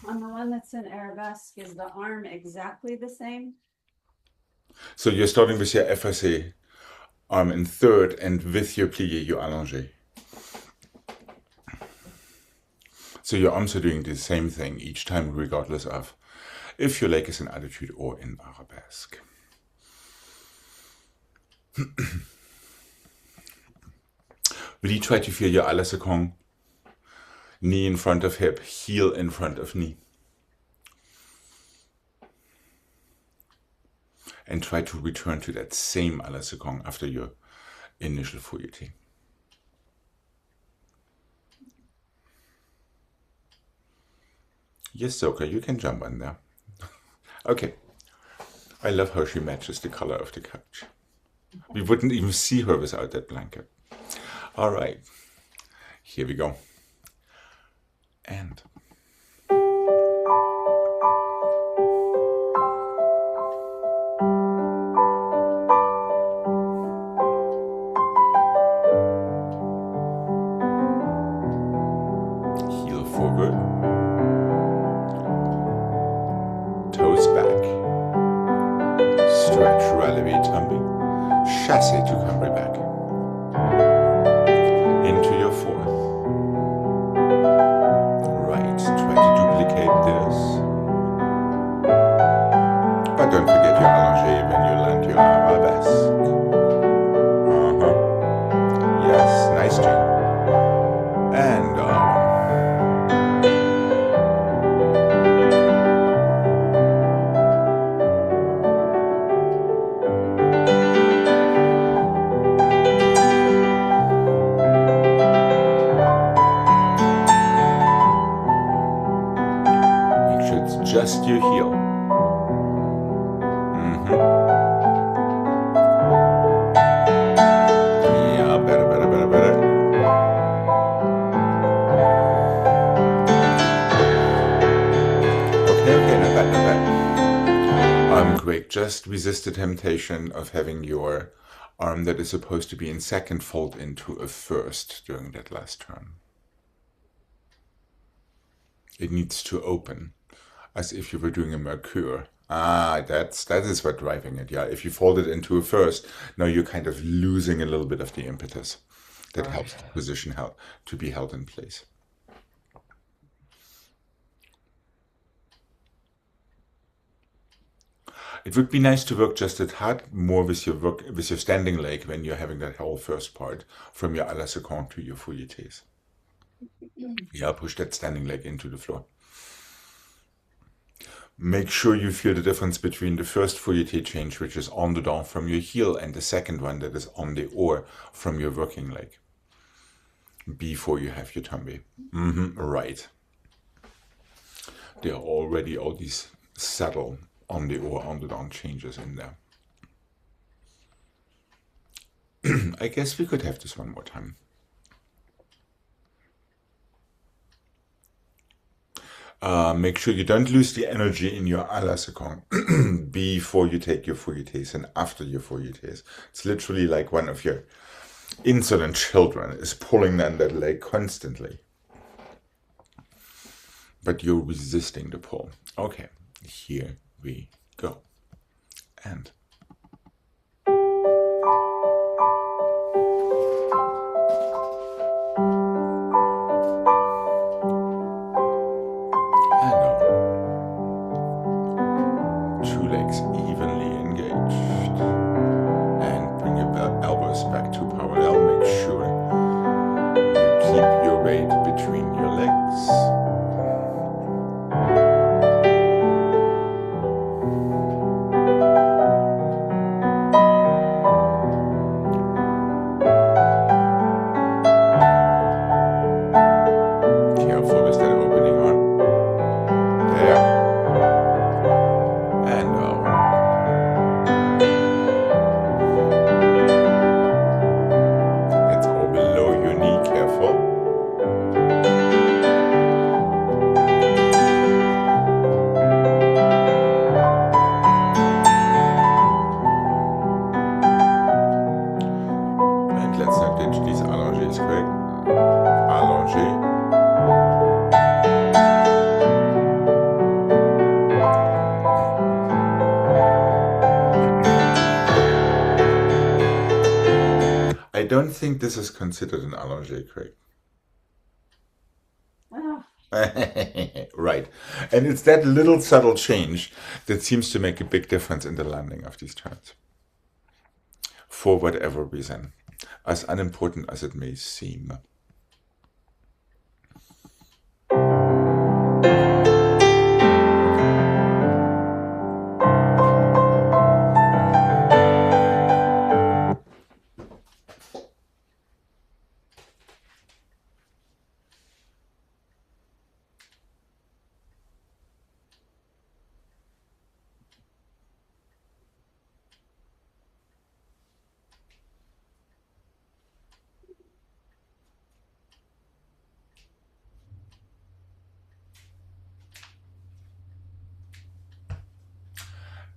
On the one that's in arabesque, is the arm exactly the same? So you're starting with your effacé arm in third, and with your plié, you allongé. So your arms are doing the same thing each time, regardless of if your leg is in attitude or in arabesque. Really try to feel your à la seconde. Knee in front of hip, heel in front of knee. And try to return to that same à la seconde after your initial fouilleté. Yes, Soka, you can jump on there. Okay. I love how she matches the color of the couch. We wouldn't even see her without that blanket. All right. Here we go. And heel forward, toes back, stretch, relevé, tomber, chassé to camber back, into your fourth. Try to duplicate this. But don't forget your allongé when you land your arabesque. Yes, nice job. And just your heel. Yeah, better. Okay, not bad. Great. Just resist the temptation of having your arm that is supposed to be in second fold into a first during that last turn. It needs to open, as if you were doing a Mercure. That is what driving it. Yeah, if you fold it into a first, now you're kind of losing a little bit of the impetus that helps the position to be held in place. It would be nice to work just a tad more with your standing leg when you're having that whole first part from your à la seconde to your fouilletés. Yeah, push that standing leg into the floor. Make sure you feel the difference between the first fouetté change, which is on the down from your heel, and the second one that is on the oar from your working leg, before you have your tombe. Right. There are already all these subtle on the oar, on the down changes in there. I guess we could have this one more time. Make sure you don't lose the energy in your à la seconde before you take your fouettés and after your fouettés. It's literally like one of your insolent children is pulling on that leg constantly. But you're resisting the pull. Okay, here we go. And two legs evenly engaged. And bring your elbows back to parallel. Make sure you keep your weight between your legs. Careful with that opening arm. There. And over. Let's go below your knee, careful. And let's not ditch these allongés quick. Allongé. I don't think this is considered an allongé, Craig. Oh, Right. And it's that little subtle change that seems to make a big difference in the landing of these turns. For whatever reason, as unimportant as it may seem.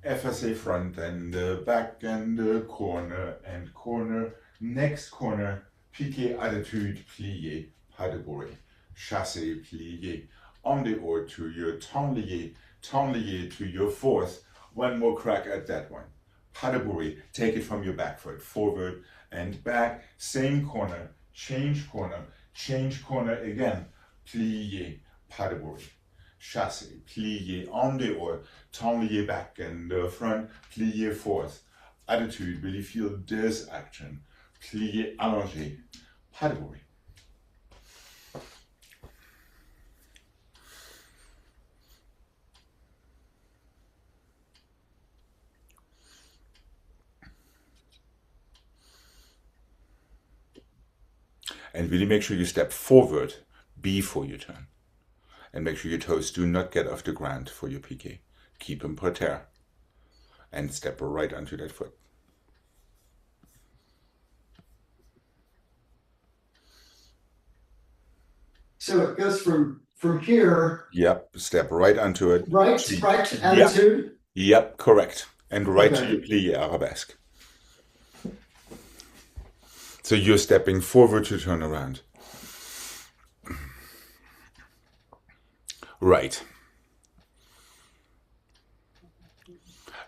FSA front and back and corner and corner, next corner, piqué attitude, plié, pas de bourrée, chassé, plié, on the oar to your tablier to your fourth, one more crack at that one, pas de bourrée, take it from your back foot, forward and back, same corner, change corner again, plié, pas de bourrée. Chassé, plié, on the oar, tablier back and front, plié fourth. Attitude, really feel this action. Plié, allongé, pas de bourrée. And really make sure you step forward before you turn. And make sure your toes do not get off the ground for your piqué. Keep them per terre. And step right onto that foot. So it goes from here, Yep, step right onto it. right attitude. Yep, correct. And right to Okay. your plié arabesque. So you're stepping forward to turn around. Right.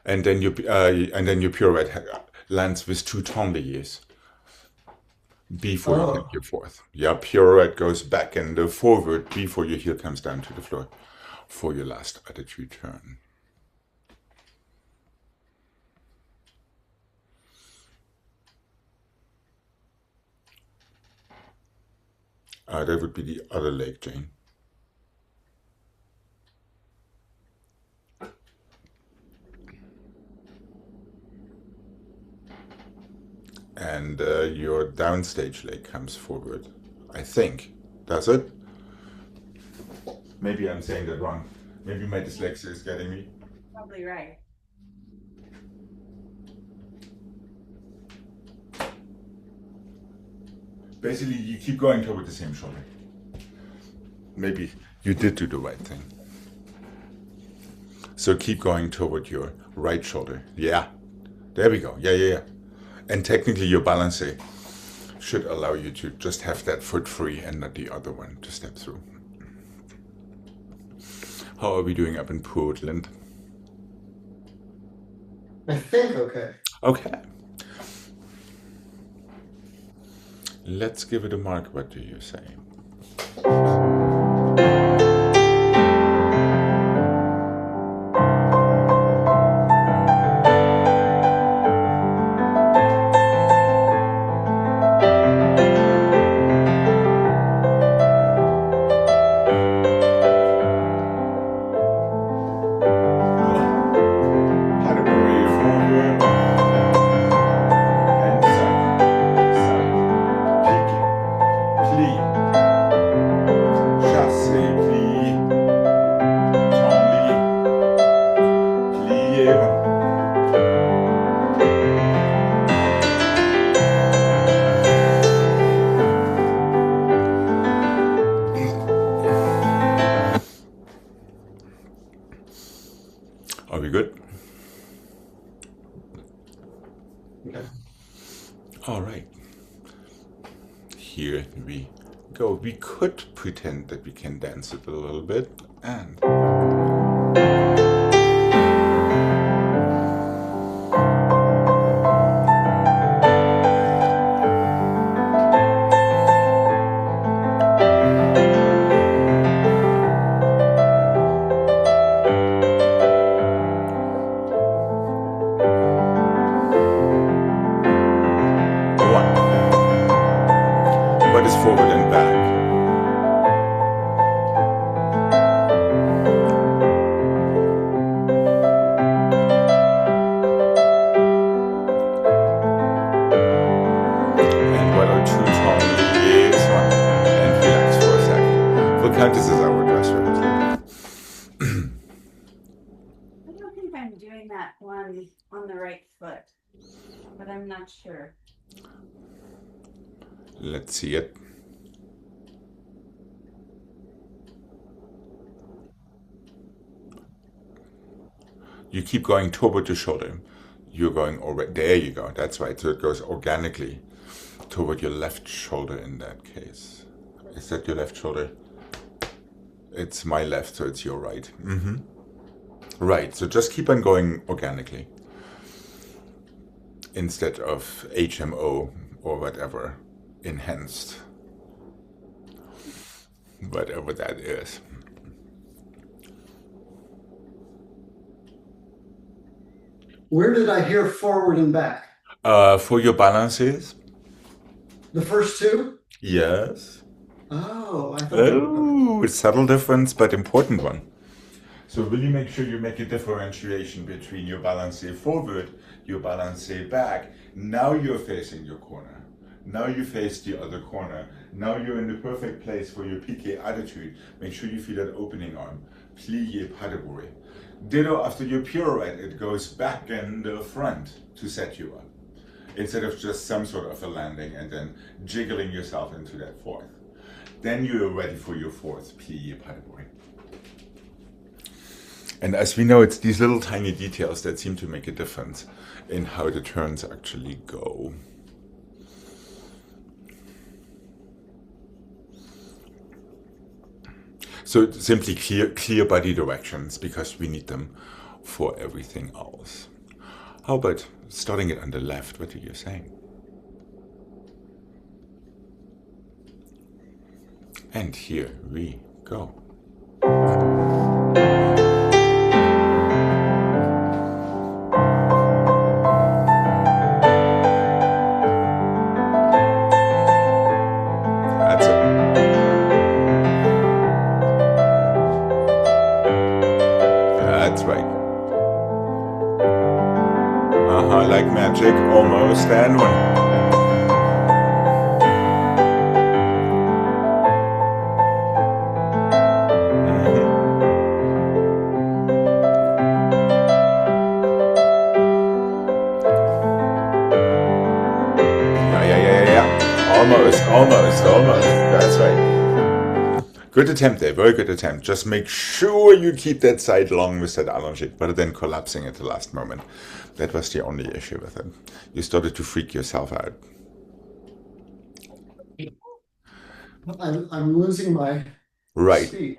And then your pirouette lands with two tabliers before you hit your fourth. Your pirouette goes back and forward before your heel comes down to the floor for your last attitude turn. That would be the other leg, Jane. and your downstage leg comes forward. I think. Does it? Maybe I'm saying that wrong. Maybe my dyslexia is getting me. Probably right. Basically, you keep going toward the same shoulder. Maybe you did do the right thing. So keep going toward your right shoulder. Yeah. There we go. Yeah. And technically your balance should allow you to just have that foot free and not the other one to step through. How are we doing up in Portland? I think okay. Okay. Let's give it a mark. What do you say? Are we good? Okay. All right. Here we go. We could pretend that we can dance it a little bit and what is forward and back? And what are two tone liaison? And relax for a second. We'll count this as our dress rehearsal. I don't think I'm doing that one on the right foot, but I'm not sure. Let's see it. You keep going toward your shoulder. You're going over. There you go. That's right. So it goes organically toward your left shoulder in that case. Is that your left shoulder? It's my left, so it's your right. Right. So just keep on going organically instead of HMO or whatever. Enhanced. Whatever that is. Where did I hear forward and back? For your balances? The first two? Yes. Oh, I thought they were- Oh, it's subtle difference, but important one. So really make sure you make a differentiation between your balancé forward, your balancé back. Now you're facing your corner. Now you face the other corner. Now you're in the perfect place for your piqué attitude. Make sure you feel that opening arm. Plié pas de bruit. Ditto after your pirouette, it goes back and front to set you up. Instead of just some sort of a landing and then jiggling yourself into that fourth. Then you're ready for your fourth, plié pas de bruit. And as we know, it's these little tiny details that seem to make a difference in how the turns actually go. So simply clear body directions because we need them for everything else. How about starting it on the left? What do you say? And here we go. That's it. That's right. Like magic, almost, and one. Almost, almost. That's right. Good attempt there, very good attempt. Just make sure you keep that side long with that allonge, but then collapsing at the last moment. That was the only issue with it. You started to freak yourself out. I'm losing my Right. speed.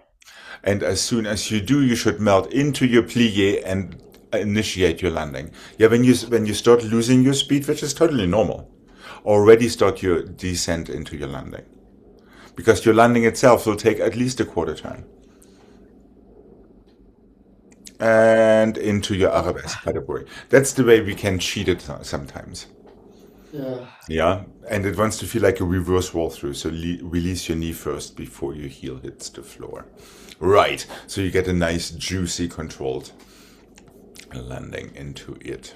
And as soon as you do, you should melt into your plie and initiate your landing. Yeah, when you start losing your speed, which is totally normal, already start your descent into your landing. Because your landing itself will take at least a quarter turn. And into your arabesque category. That's the way we can cheat it sometimes. Yeah. Yeah, and it wants to feel like a reverse roll through, so release your knee first before your heel hits the floor. Right, so you get a nice, juicy, controlled landing into it.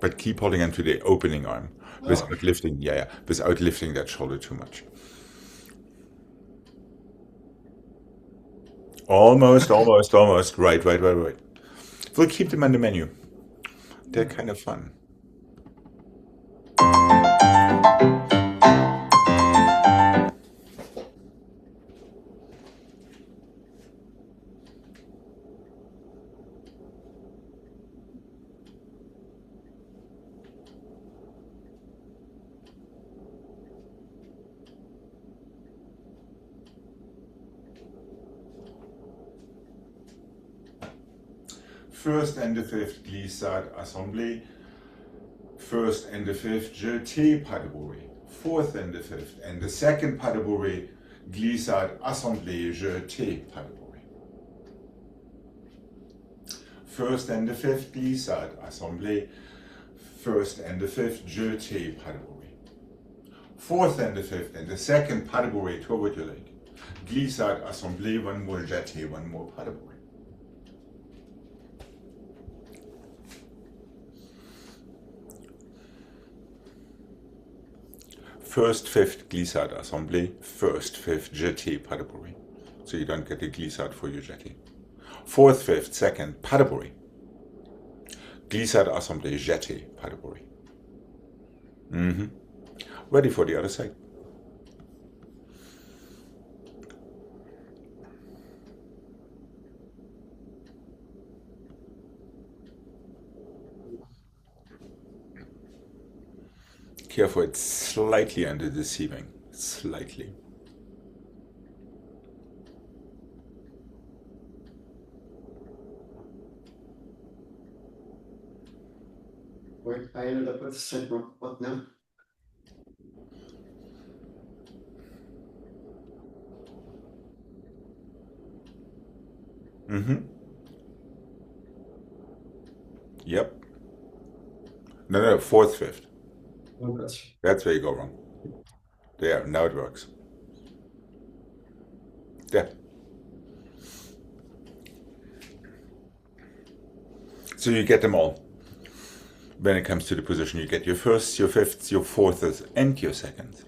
But keep holding onto the opening arm without lifting, without lifting that shoulder too much. Almost, almost, almost. Right. We'll keep them on the menu. They're kind of fun. First and the fifth glissade assemblée. First and the fifth jeté pas de bourrée. Fourth and the fifth and the second pas de bourrée. Glissade assemblée jeté pas de bourrée. First and the fifth glissade assemblée. First and the fifth jeté pas de bourrée. Fourth and the fifth and the second pas de bourrée toward your leg. Glissade assemblée, one more jeté, one more pas de bourrée. First, fifth glissade assemblée, first, fifth jeté pas de bourrée. So you don't get the glissade for your jeté. Fourth, fifth, second, pas de bourrée. Glissade assemblée, jeté, pas de bourrée. Ready for the other side. Careful, it's slightly under deceiving. Slightly. Wait, I ended up with the same what now? Yep. No, fourth, fifth. Oh, That's where you go wrong. There, now it works. There. So you get them all. When it comes to the position, you get your firsts, your fifths, your fourths, and your seconds.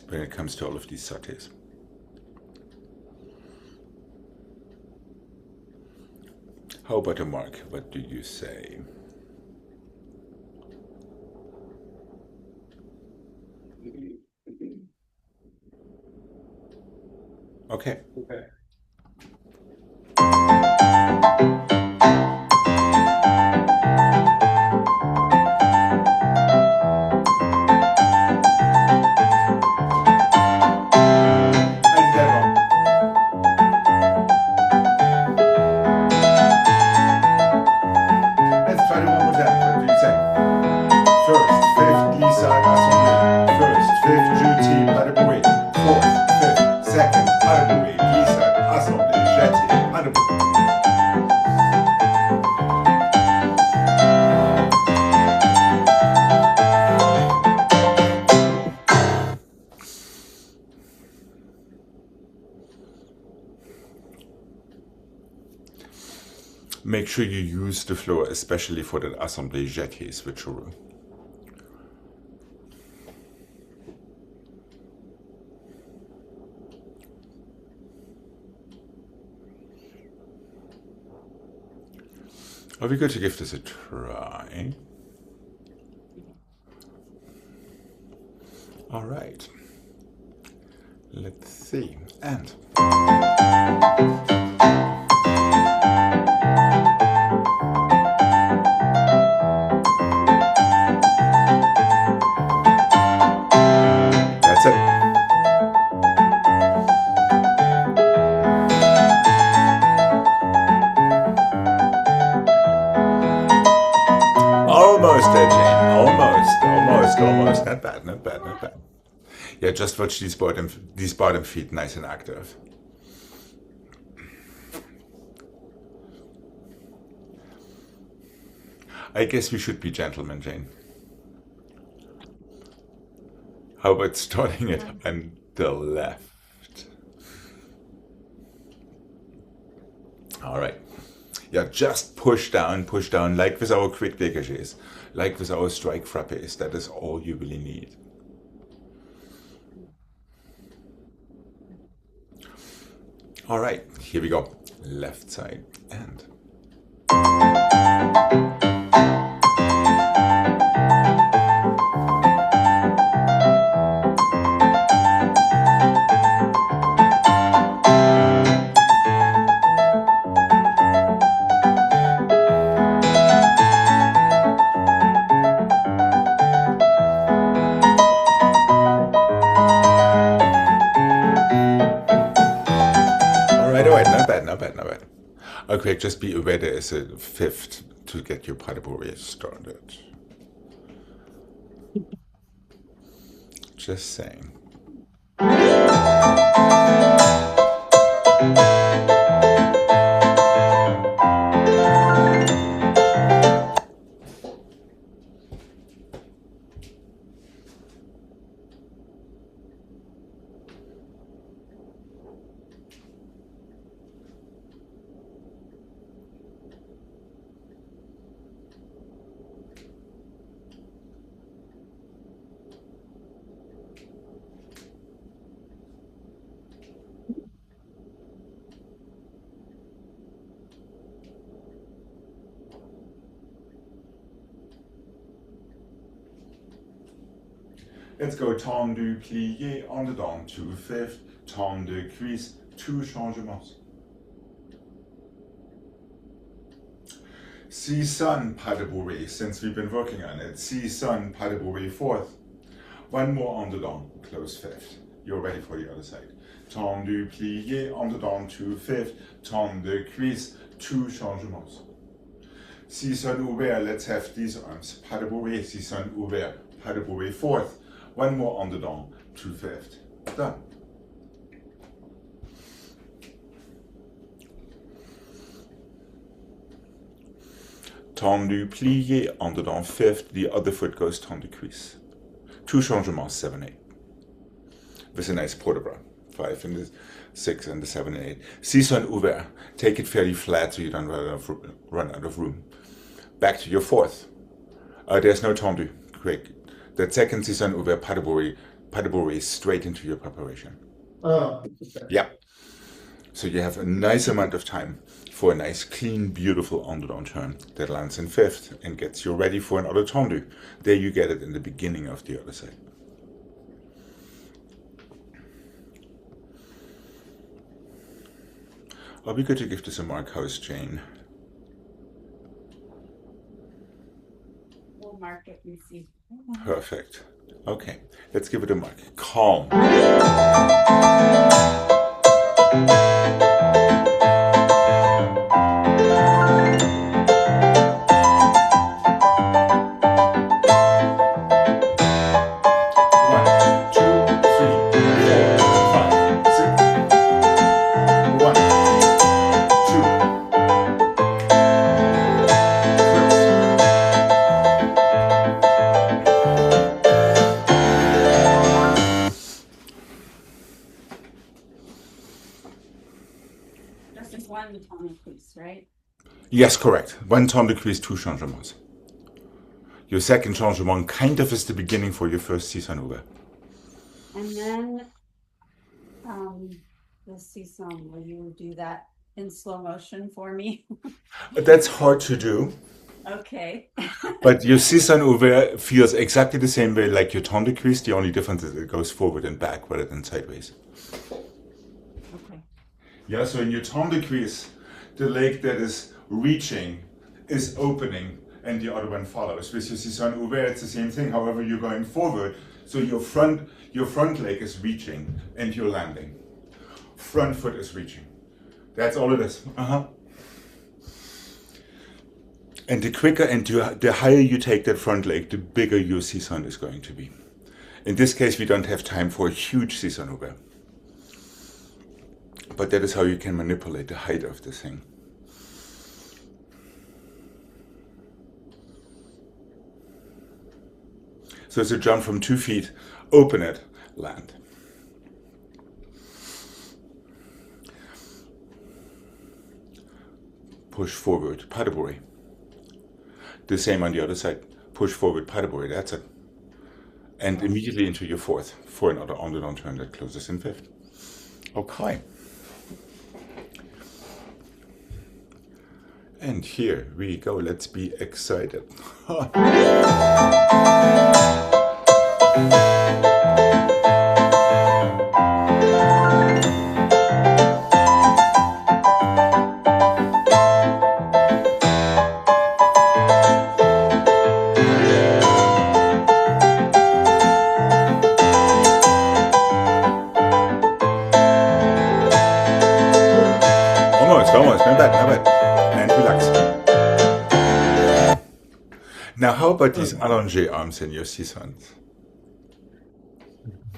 When it comes to all of these sautés. How about a mark? What do you say? Okay. Make sure you use the floor, especially for that assemblée jeté switcheroo. Are we going to give this a try? All right. Let's see. And that's it. Almost there, Jane. Almost. Not bad. Yeah, just watch these bottom feet nice and active. I guess we should be gentlemen, Jane. How about starting it on the left? All right. Yeah, just push down, like with our quick dégagés, like with our strike frappés. That is all you really need. All right, here we go. Left side and. Not bad. Okay, just be aware there is a fifth to get your pas de bourrée started. Just saying. Let's go tendu, plié, en dedans, 2/5, tendu, cuisse, 2 changements. Si-son, pas de bourrée, since we've been working on it. Si-son, pas de bourrée, 4th. One more en dedans, close 5th. You're ready for the other side. Tendu, plié, en dedans, 2/5, tendu, cuisse, 2 changements. Si-son ouvert, let's have these arms. Pas de bourrée, si-son ouvert, pas de bourrée, 4th. One more en dedans, 2/5. Done. Tendu, plié, en dedans, 5th. The other foot goes tendu, cuisse. 2 changements, 7/8. With a nice port de bras. 5 and the 6 and the 7 and 8. Si-son ouvert. Take it fairly flat so you don't run out of room. Back to your 4th. There's no tendu. Quick. The second si-son ouvert, pas de bourrée, straight into your preparation. Oh, okay. Yeah. So you have a nice amount of time for a nice, clean, beautiful en dedans turn that lands in 5th and gets you ready for another tendu. There you get it in the beginning of the other side. Are we going to give this a mark, House Jane? We'll mark it and see. Perfect. Okay, let's give it a mark. Calm. Just one tendu cuisse, right? Yes, correct. One tendu cuisse, 2 changements. Your second changement kind of is the beginning for your first si-son ouvert. And then the si-son, will you do that in slow motion for me? That's hard to do, Okay. but your Cisan ouvert feels exactly the same way like your tendre cuisse. The only difference is it goes forward and back rather than sideways. Okay. Yeah, so in your tendre cuisse, the leg that is reaching is opening and the other one follows. With your Cisan ouvert, it's the same thing. However, you're going forward, so your front leg is reaching and you're landing. Front foot is reaching. That's all it is. And the quicker and the higher you take that front leg, the bigger your Cisan is going to be. In this case, we don't have time for a huge Cisan ouvert. But that is how you can manipulate the height of the thing. So it's a jump from 2 feet, open it, land. Push forward, pataburi. The same on the other side. Push forward, pataburi, that's it. And immediately into your fourth for another on-the-down turn that closes in fifth. Okay. And here we go, let's be excited. Almost, not bad. And relax. Now, how about these allongé arms in your Cisans?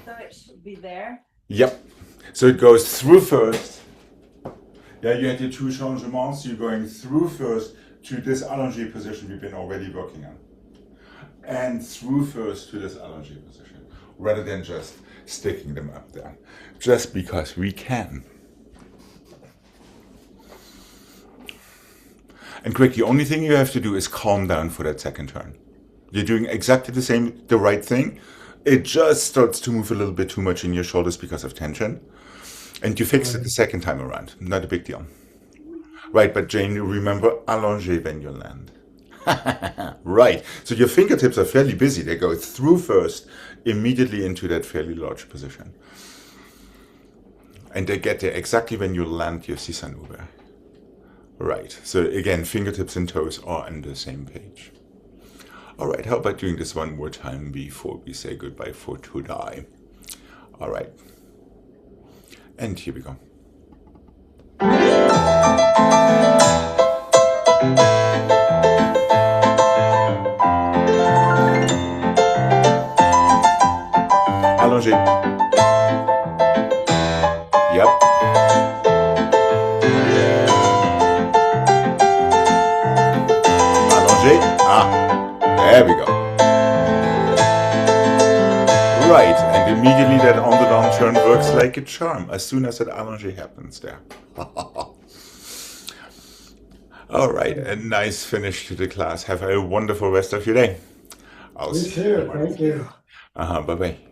So it should be there. Yep. So it goes through first. Yeah, you had your 2 changements. You're going through first to this allongé position we've been already working on. And through first to this allongé position, rather than just sticking them up there. Just because we can. And Greg, the only thing you have to do is calm down for that second turn. You're doing exactly the right thing. It just starts to move a little bit too much in your shoulders because of tension. And you fix it the second time around. Not a big deal. Right, but Jane, you remember allongé when you land. Right, so your fingertips are fairly busy. They go through first, immediately into that fairly large position. And they get there exactly when you land your Cisan ouvert. Right, so again, fingertips and toes are on the same page. All right, how about doing this one more time before we say goodbye for today? All right, and here we go. Allongé. Yep. There we go. Right, and immediately that on-the-down turn works like a charm as soon as that allongé happens there. All right, a nice finish to the class. Have a wonderful rest of your day. You too, thank you. Bye-bye.